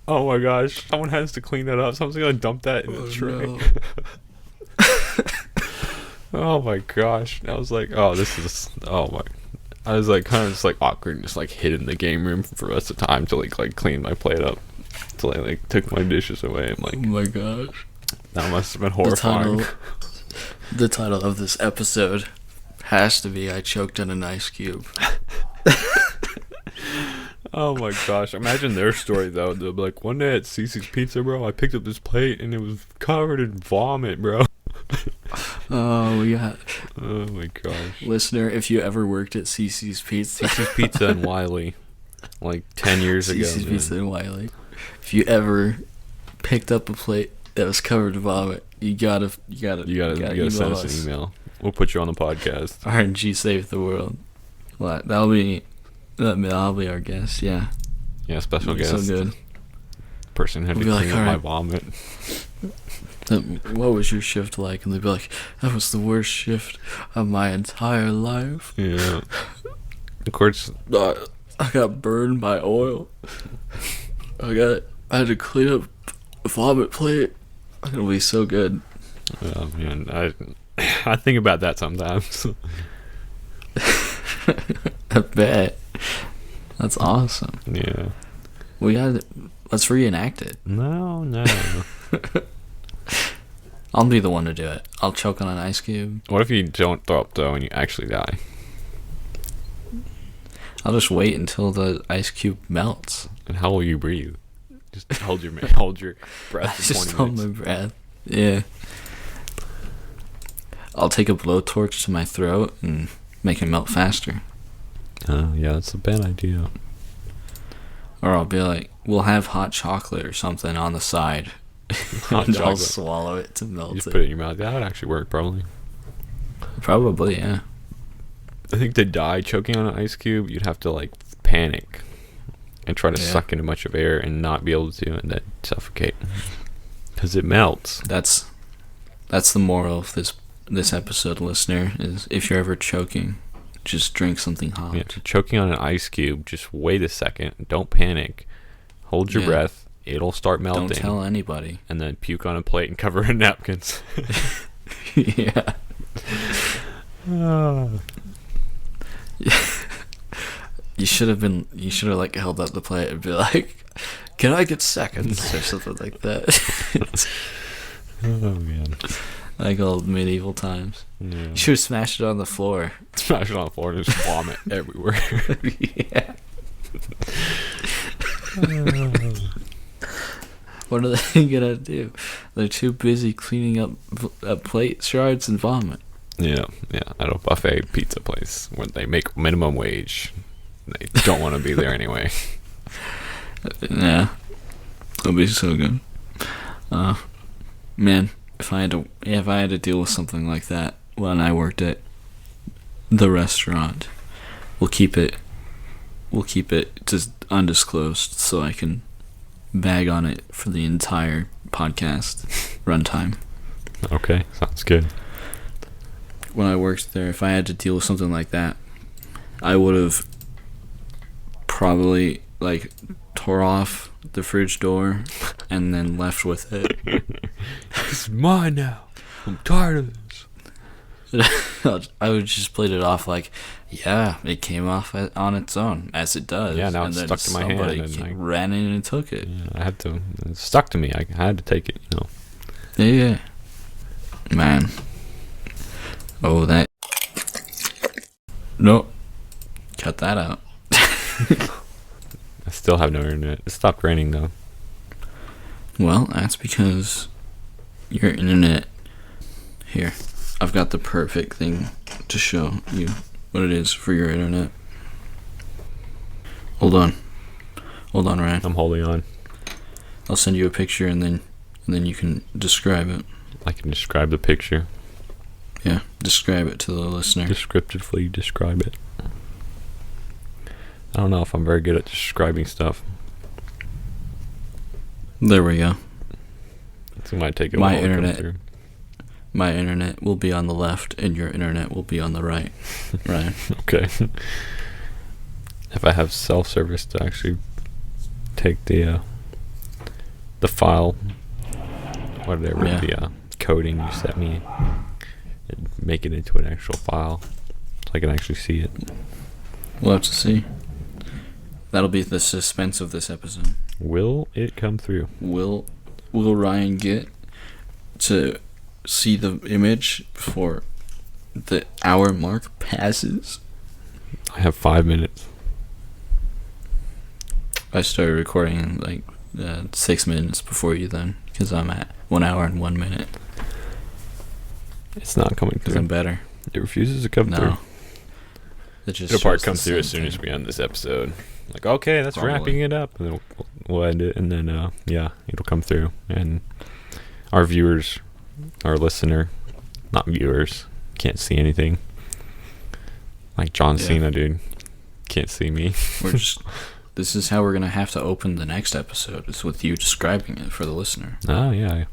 oh my gosh, someone has to clean that up. Someone's gonna dump that in the tray. No. Oh my gosh. I was like, oh, this is, oh my. I was like kind of just like awkward and just like hid in the game room for the rest of the time to like clean my plate up. Till I like took my dishes away. I'm like, oh my gosh. That must have been horrifying. The title of this episode has to be I choked on an ice cube. Oh my gosh. Imagine their story though. They'll be like, one day at CC's Pizza, bro, I picked up this plate and it was covered in vomit, bro. Oh, yeah. Oh my gosh. Listener, if you ever worked at CC's Pizza. CC's Pizza in Wiley. Like 10 years ago. CC's Pizza in Wiley. If you ever picked up a plate that was covered in vomit, you gotta send us an email. We'll put you on the podcast. RnG Save the World. Well, that'll be our guest, yeah. Yeah, special guest. So good. Person had to clean up my vomit. What was your shift like? And they'd be like, that was the worst shift of my entire life. Yeah. Of course. I got burned by oil. I had to clean up a vomit plate. It'll be so good. Oh man, I think about that sometimes. I bet. That's awesome. Yeah. Let's reenact it. No. I'll be the one to do it. I'll choke on an ice cube. What if you don't throw up though and you actually die? I'll just wait until the ice cube melts. And how will you breathe? Just hold your breath for 20 minutes. Just hold my breath. Yeah. I'll take a blowtorch to my throat and make it melt faster. Oh, yeah, that's a bad idea. Or I'll be like, we'll have hot chocolate or something on the side. Hot chocolate. I'll swallow it to melt you just it. Put it in your mouth. That would actually work, probably. Probably, yeah. I think to die choking on an ice cube, you'd have to, like, panic and try to suck in a bunch of air and not be able to, and then suffocate. Because it melts. That's the moral of this episode, listener, is if you're ever choking, just drink something hot. Yeah, if you're choking on an ice cube, just wait a second. Don't panic. Hold your breath. It'll start melting. Don't tell anybody. And then puke on a plate and cover it in napkins. Yeah. You should have like held up the plate and be like, can I get seconds? Or something like that. Oh, man. Like old medieval times. Yeah. You should have smashed it on the floor. Smash it on the floor and just vomit everywhere. Yeah. What are they gonna do? They're too busy cleaning up plate shards and vomit. Yeah, at a buffet pizza place where they make minimum wage. They don't want to be there anyway. Yeah, it'll be so good. Man, if I had to deal with something like that when I worked at the restaurant, we'll keep it just undisclosed so I can bag on it for the entire podcast runtime. Okay, sounds good. When I worked there, if I had to deal with something like that, I would have probably like tore off the fridge door and then left with it. It's mine now. I'm tired of this. I would just played it off like, yeah, it came off on its own, as it does. Yeah, now and it's then stuck to my hand. And I ran in and took it. Yeah, I had to. It stuck to me. I had to take it, you know. Yeah. Man. Oh, that. No. Cut that out. I still have no internet. It stopped raining, though. Well, that's because your internet... Here. I've got the perfect thing to show you what it is for your internet. Hold on, Ryan. I'm holding on. I'll send you a picture and then you can describe it. I can describe the picture. Yeah, describe it to the listener. Descriptively describe it. I don't know if I'm very good at describing stuff. There we go. It might take a while to come through. My internet will be on the left and your internet will be on the right. Ryan. Okay. If I have self-service to actually take the file, whatever, the coding you sent me, and make it into an actual file so I can actually see it. We'll have to see. That'll be the suspense of this episode. Will it come through? Will Ryan get to see the image before the hour mark passes? I have 5 minutes. I started recording like 6 minutes before you then, because I'm at 1 hour and 1 minute. It's not coming through. Because I'm better. It refuses to come through. It'll part come through as soon as we end this episode. Like, okay, that's wrapping it up, and then we'll end it, and then it'll come through, and our viewers, our listener, not viewers, can't see anything. Like John Cena, dude, can't see me. This is how we're gonna have to open the next episode. Is with you describing it for the listener. Oh yeah,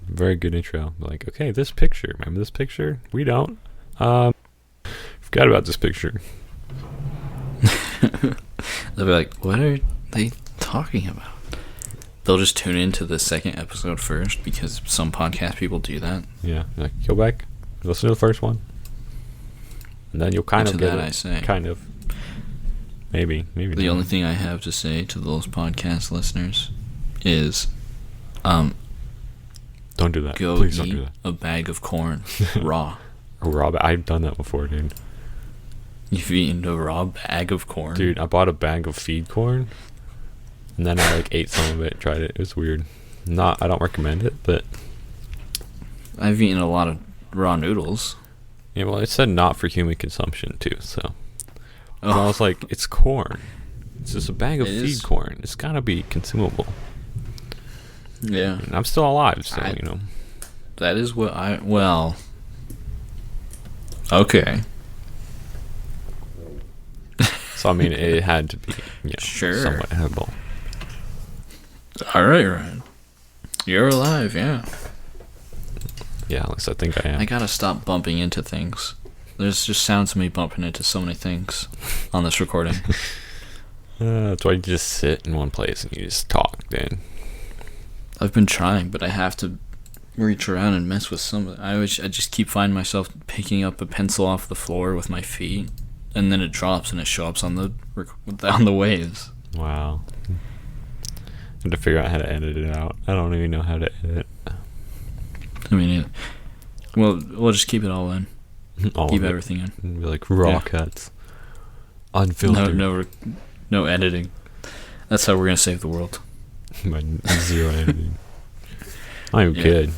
very good intro. Like, okay, this picture. Remember this picture? We don't. Forgot about this picture. They'll be like, what are they talking about? They'll just tune into the second episode first, because some podcast people do that. Yeah, like, go back, listen to the first one, and then you'll kind of get it. I say. Kind of. Maybe. The only thing I have to say to those podcast listeners is, don't do that. Please don't do that. A bag of corn, raw. I've done that before, dude. You've eaten a raw bag of corn? Dude, I bought a bag of feed corn, and then I ate some of it, tried it. It was weird. I don't recommend it, but I've eaten a lot of raw noodles. Yeah, well, it said not for human consumption too, so. And I was like, it's corn. It's just a bag of feed corn. It's gotta be consumable. Yeah. And I'm still alive, so you know. That is what okay. So I mean, it had to be, somewhat edible. All right, Ryan. You're alive, yeah. Yeah, at least I think I am. I gotta stop bumping into things. There's just sounds of me bumping into so many things on this recording. That's why you just sit in one place and you just talk, then. I've been trying, but I have to reach around and mess with some of it. I just keep finding myself picking up a pencil off the floor with my feet, and then it drops and it shows up on the waves. Wow. I have to figure out how to edit it out. I don't even know how to edit. I mean, we'll just keep it all in. Keep everything in. And be like raw cuts. Unfiltered. No editing. That's how we're going to save the world. By zero editing. I'm good.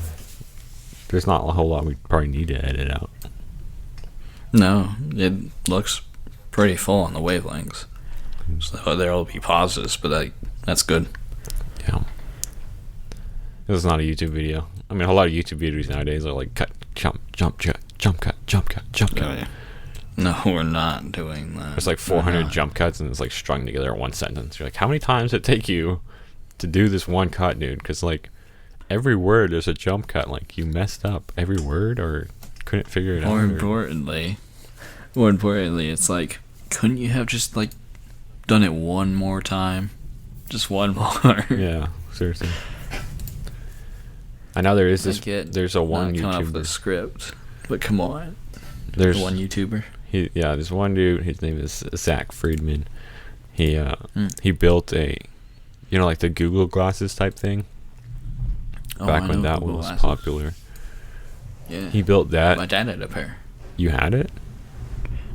There's not a whole lot we probably need to edit out. No, it looks pretty full on the wavelengths. So there will be pauses, but that's good. Yeah. This is not a YouTube video. I mean, a lot of YouTube videos nowadays are like cut, jump, jump, cut, jump, cut, jump, cut, jump, cut. Oh, yeah. No, we're not doing that. There's like 400 jump cuts, and it's like strung together in one sentence. You're like, how many times did it take you to do this one cut, dude? Because like every word there's a jump cut. Like you messed up every word or couldn't figure it out. More importantly, it's like, couldn't you have just like done it one more time? Just one more. Yeah, seriously. I know there's a one YouTuber. Coming up with a script, but come on. There's one YouTuber. There's one dude. His name is Zach Friedman. He built a, like the Google glasses type thing. Back when that was popular. Yeah. He built that. My dad had a pair. You had it?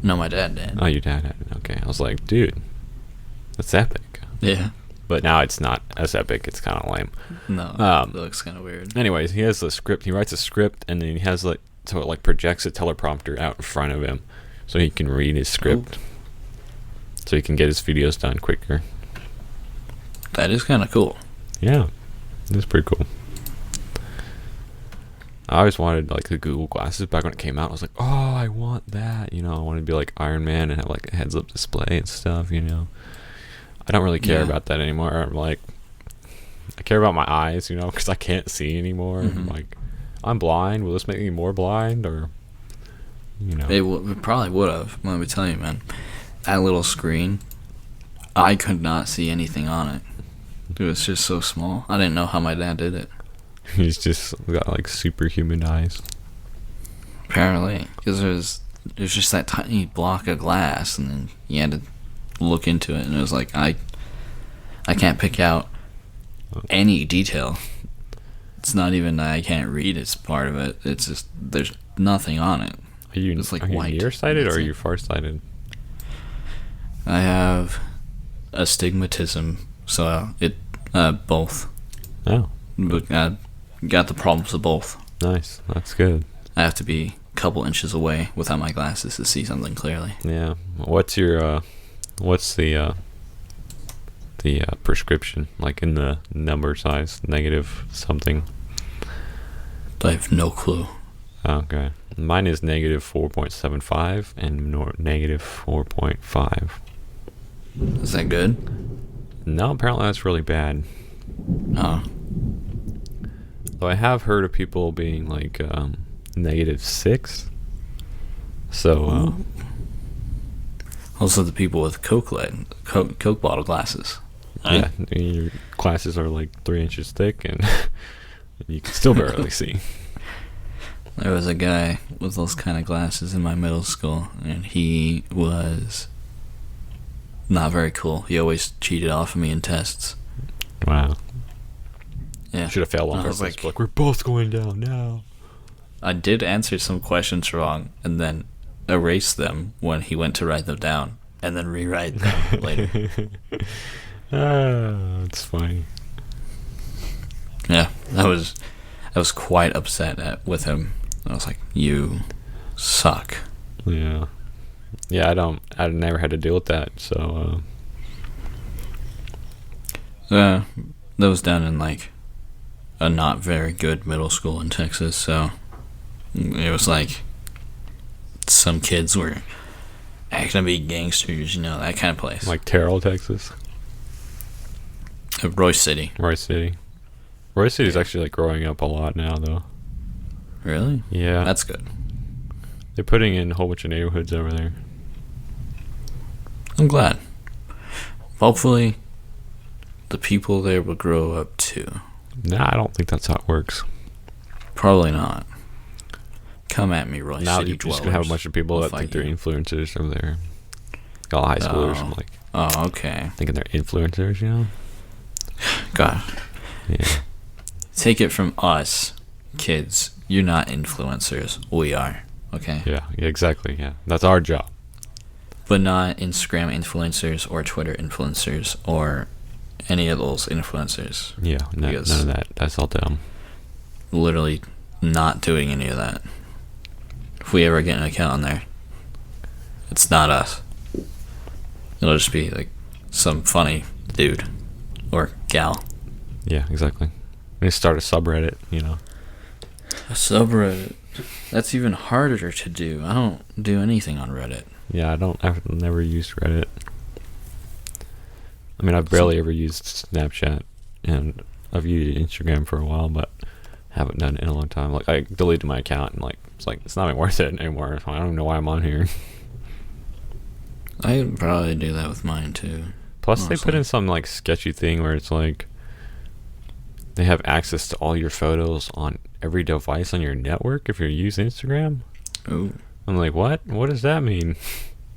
No, my dad did. Oh, your dad had it. Okay. I was like, dude, that's epic. Yeah. But now it's not as epic. It's kind of lame. No, it looks kind of weird. Anyways, he has the script. He writes a script, and then he has so it projects a teleprompter out in front of him, so he can read his script. Ooh. So he can get his videos done quicker. That is kind of cool. Yeah, it's pretty cool. I always wanted like the Google glasses back when it came out. I was like, oh, I want that. I wanted to be like Iron Man and have like a heads-up display and stuff. I don't really care about that anymore. I'm like, I care about my eyes, because I can't see anymore. Mm-hmm. I'm like, I'm blind. Will this make me more blind, or It probably would have. Let me tell you, man. That little screen, I could not see anything on it. It was just so small. I didn't know how my dad did it. He's just got like superhuman eyes. Apparently, because it was just that tiny block of glass, and then you had to look into it, and it was like I can't pick out any detail. It's not even that I can't read. It's part of it. It's just there's nothing on it. It's like white. Nearsighted or are you farsighted? I have astigmatism, so it both. Oh, but I got the problems of both. Nice, that's good. I have to be a couple inches away without my glasses to see something clearly. Yeah. What's the prescription, like in the number size, negative something? I have no clue. Okay. Mine is negative 4.75 and negative 4.5. Is that good? No, apparently that's really bad. Oh. Though I have heard of people being like negative 6. So also the people with Coke bottle glasses. Yeah, your glasses are like 3 inches thick and you can still barely see. There was a guy with those kind of glasses in my middle school, and he was not very cool. He always cheated off of me in tests. Wow. Yeah. Should have failed on purpose. Like, we're both going down now. I did answer some questions wrong, and then erase them when he went to write them down, and then rewrite them later. It's funny. Yeah, I was quite upset with him. I was like, "You suck." Yeah, I never had to deal with that. So, that was done in like a not very good middle school in Texas. So it was like some kids were acting to be gangsters, that kind of place. Like Terrell, Texas. Royce City. Royce City is actually like growing up a lot now, though. Really? Yeah. That's good. They're putting in a whole bunch of neighborhoods over there. I'm glad. Hopefully, the people there will grow up too. Nah, I don't think that's how it works. Probably not. Come at me, Royce now City you're just gonna have a bunch of people that think they're influencers over there. All high schoolers, I'm like. Oh, okay. Thinking they're influencers, God. Yeah. Take it from us, kids. You're not influencers. We are. Okay? Yeah, exactly. Yeah. That's our job. But not Instagram influencers or Twitter influencers or any of those influencers. Yeah, none of that. That's all dumb. Literally not doing any of that. If we ever get an account on there, it's not us. It'll just be like some funny dude or gal. Yeah, exactly. We start a subreddit, you know. A subreddit. That's even harder to do. I don't do anything on Reddit. Yeah, I've never used Reddit. I mean, I've barely ever used Snapchat, and I've used Instagram for a while, but haven't done it in a long time. Like, I deleted my account, and it's not even worth it anymore. I don't even know why I'm on here. I would probably do that with mine too. Plus, honestly. they put in some like sketchy thing where it's like they have access to all your photos on every device on your network if you use Instagram. Ooh. I'm like, what? What does that mean?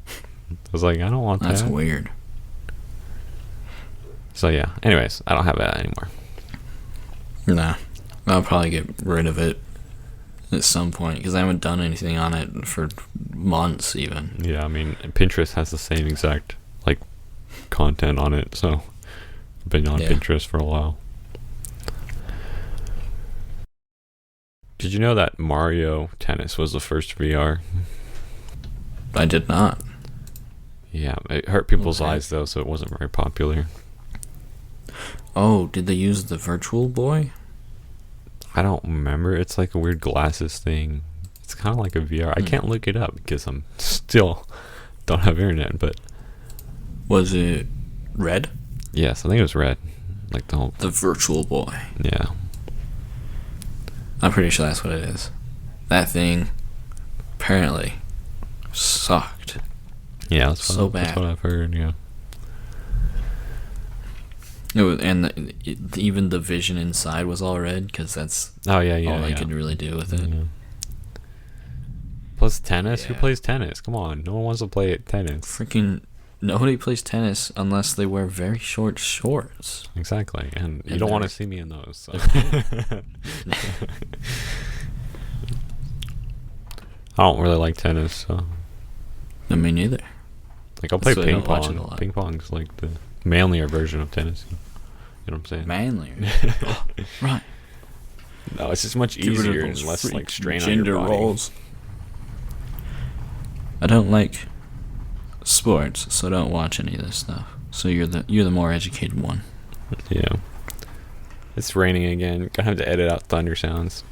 I was like, I don't want that. That's weird. So yeah. Anyways, I don't have that anymore. Nah. I'll probably get rid of it at some point because I haven't done anything on it for months even. Yeah, I mean, Pinterest has the same exact like content on it, so I've been on Pinterest for a while. Did you know that Mario Tennis was the first VR? I did not. Yeah, it hurt people's eyes though, so it wasn't very popular. Oh, did they use the Virtual Boy? I don't remember. It's like a weird glasses thing. It's kind of like a VR. I can't look it up because I'm still don't have internet, but was it red? Yes, I think it was red. Like the Virtual Boy. Yeah. I'm pretty sure that's what it is. That thing apparently sucked. Yeah, that's so bad. That's what I've heard. Yeah. It was, and even the vision inside was all red because that's all I could really do with it. Yeah. Plus tennis. Who plays tennis? Come on, no one wants to play tennis. Freaking nobody plays tennis unless they wear very short shorts. Exactly, and you don't want to see me in those. So. I don't really like tennis, so. No, me neither. Like I'll play ping pong. Ping pong's like the manlier version of tennis. You know what I'm saying? Manlier. Oh, right. No, it's just much easier and less like strain on your body. Roles. I don't like sports, so don't watch any of this stuff. So you're the more educated one. Yeah. It's raining again. Gonna have to edit out thunder sounds.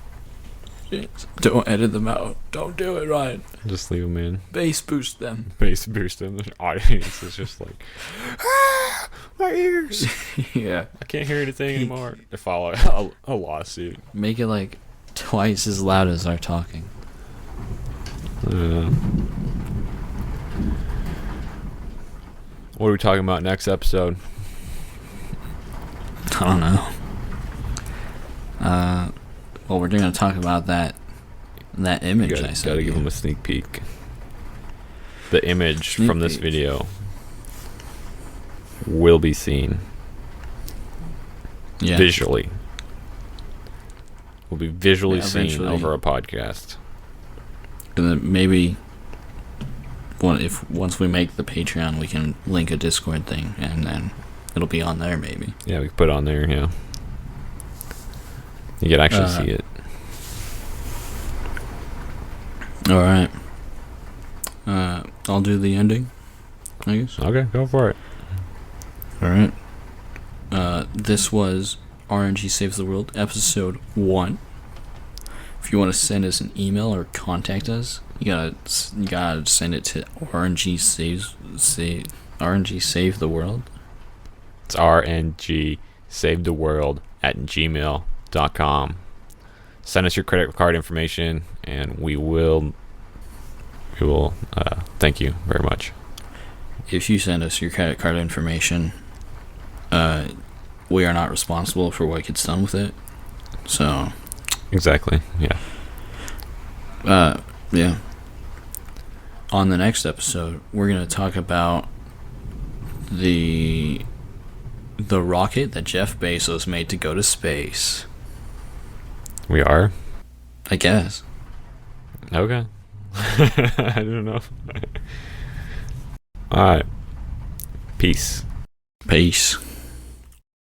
Don't edit them out. Don't do it, Ryan. Just leave them in. Bass boost them. Bass boost them. The audience is just like, my ears. Yeah. I can't hear anything anymore. To follow a lawsuit. Make it like twice as loud as our talking. What are we talking about next episode? I don't know. Well, we're going to talk about that image I said. Gotta give them a sneak peek. The image from this video will be seen visually. Will be visually seen over a podcast. And then maybe once we make the Patreon, we can link a Discord thing, and then it'll be on there maybe. Yeah, we can put it on there, yeah. You can actually see it. Alright. I'll do the ending, I guess. Okay, go for it. Alright. This was RnG Saves the World, episode 1. If you want to send us an email or contact us, you gotta send it to RnG Save the World. It's RnG Save the World at gmail.com. Send us your credit card information, and we will thank you very much. If you send us your credit card information, we are not responsible for what gets done with it. So. Exactly. Yeah. Yeah. On the next episode, we're gonna talk about the rocket that Jeff Bezos made to go to space. We are? I guess. Okay. I don't know. Alright. Peace. Peace.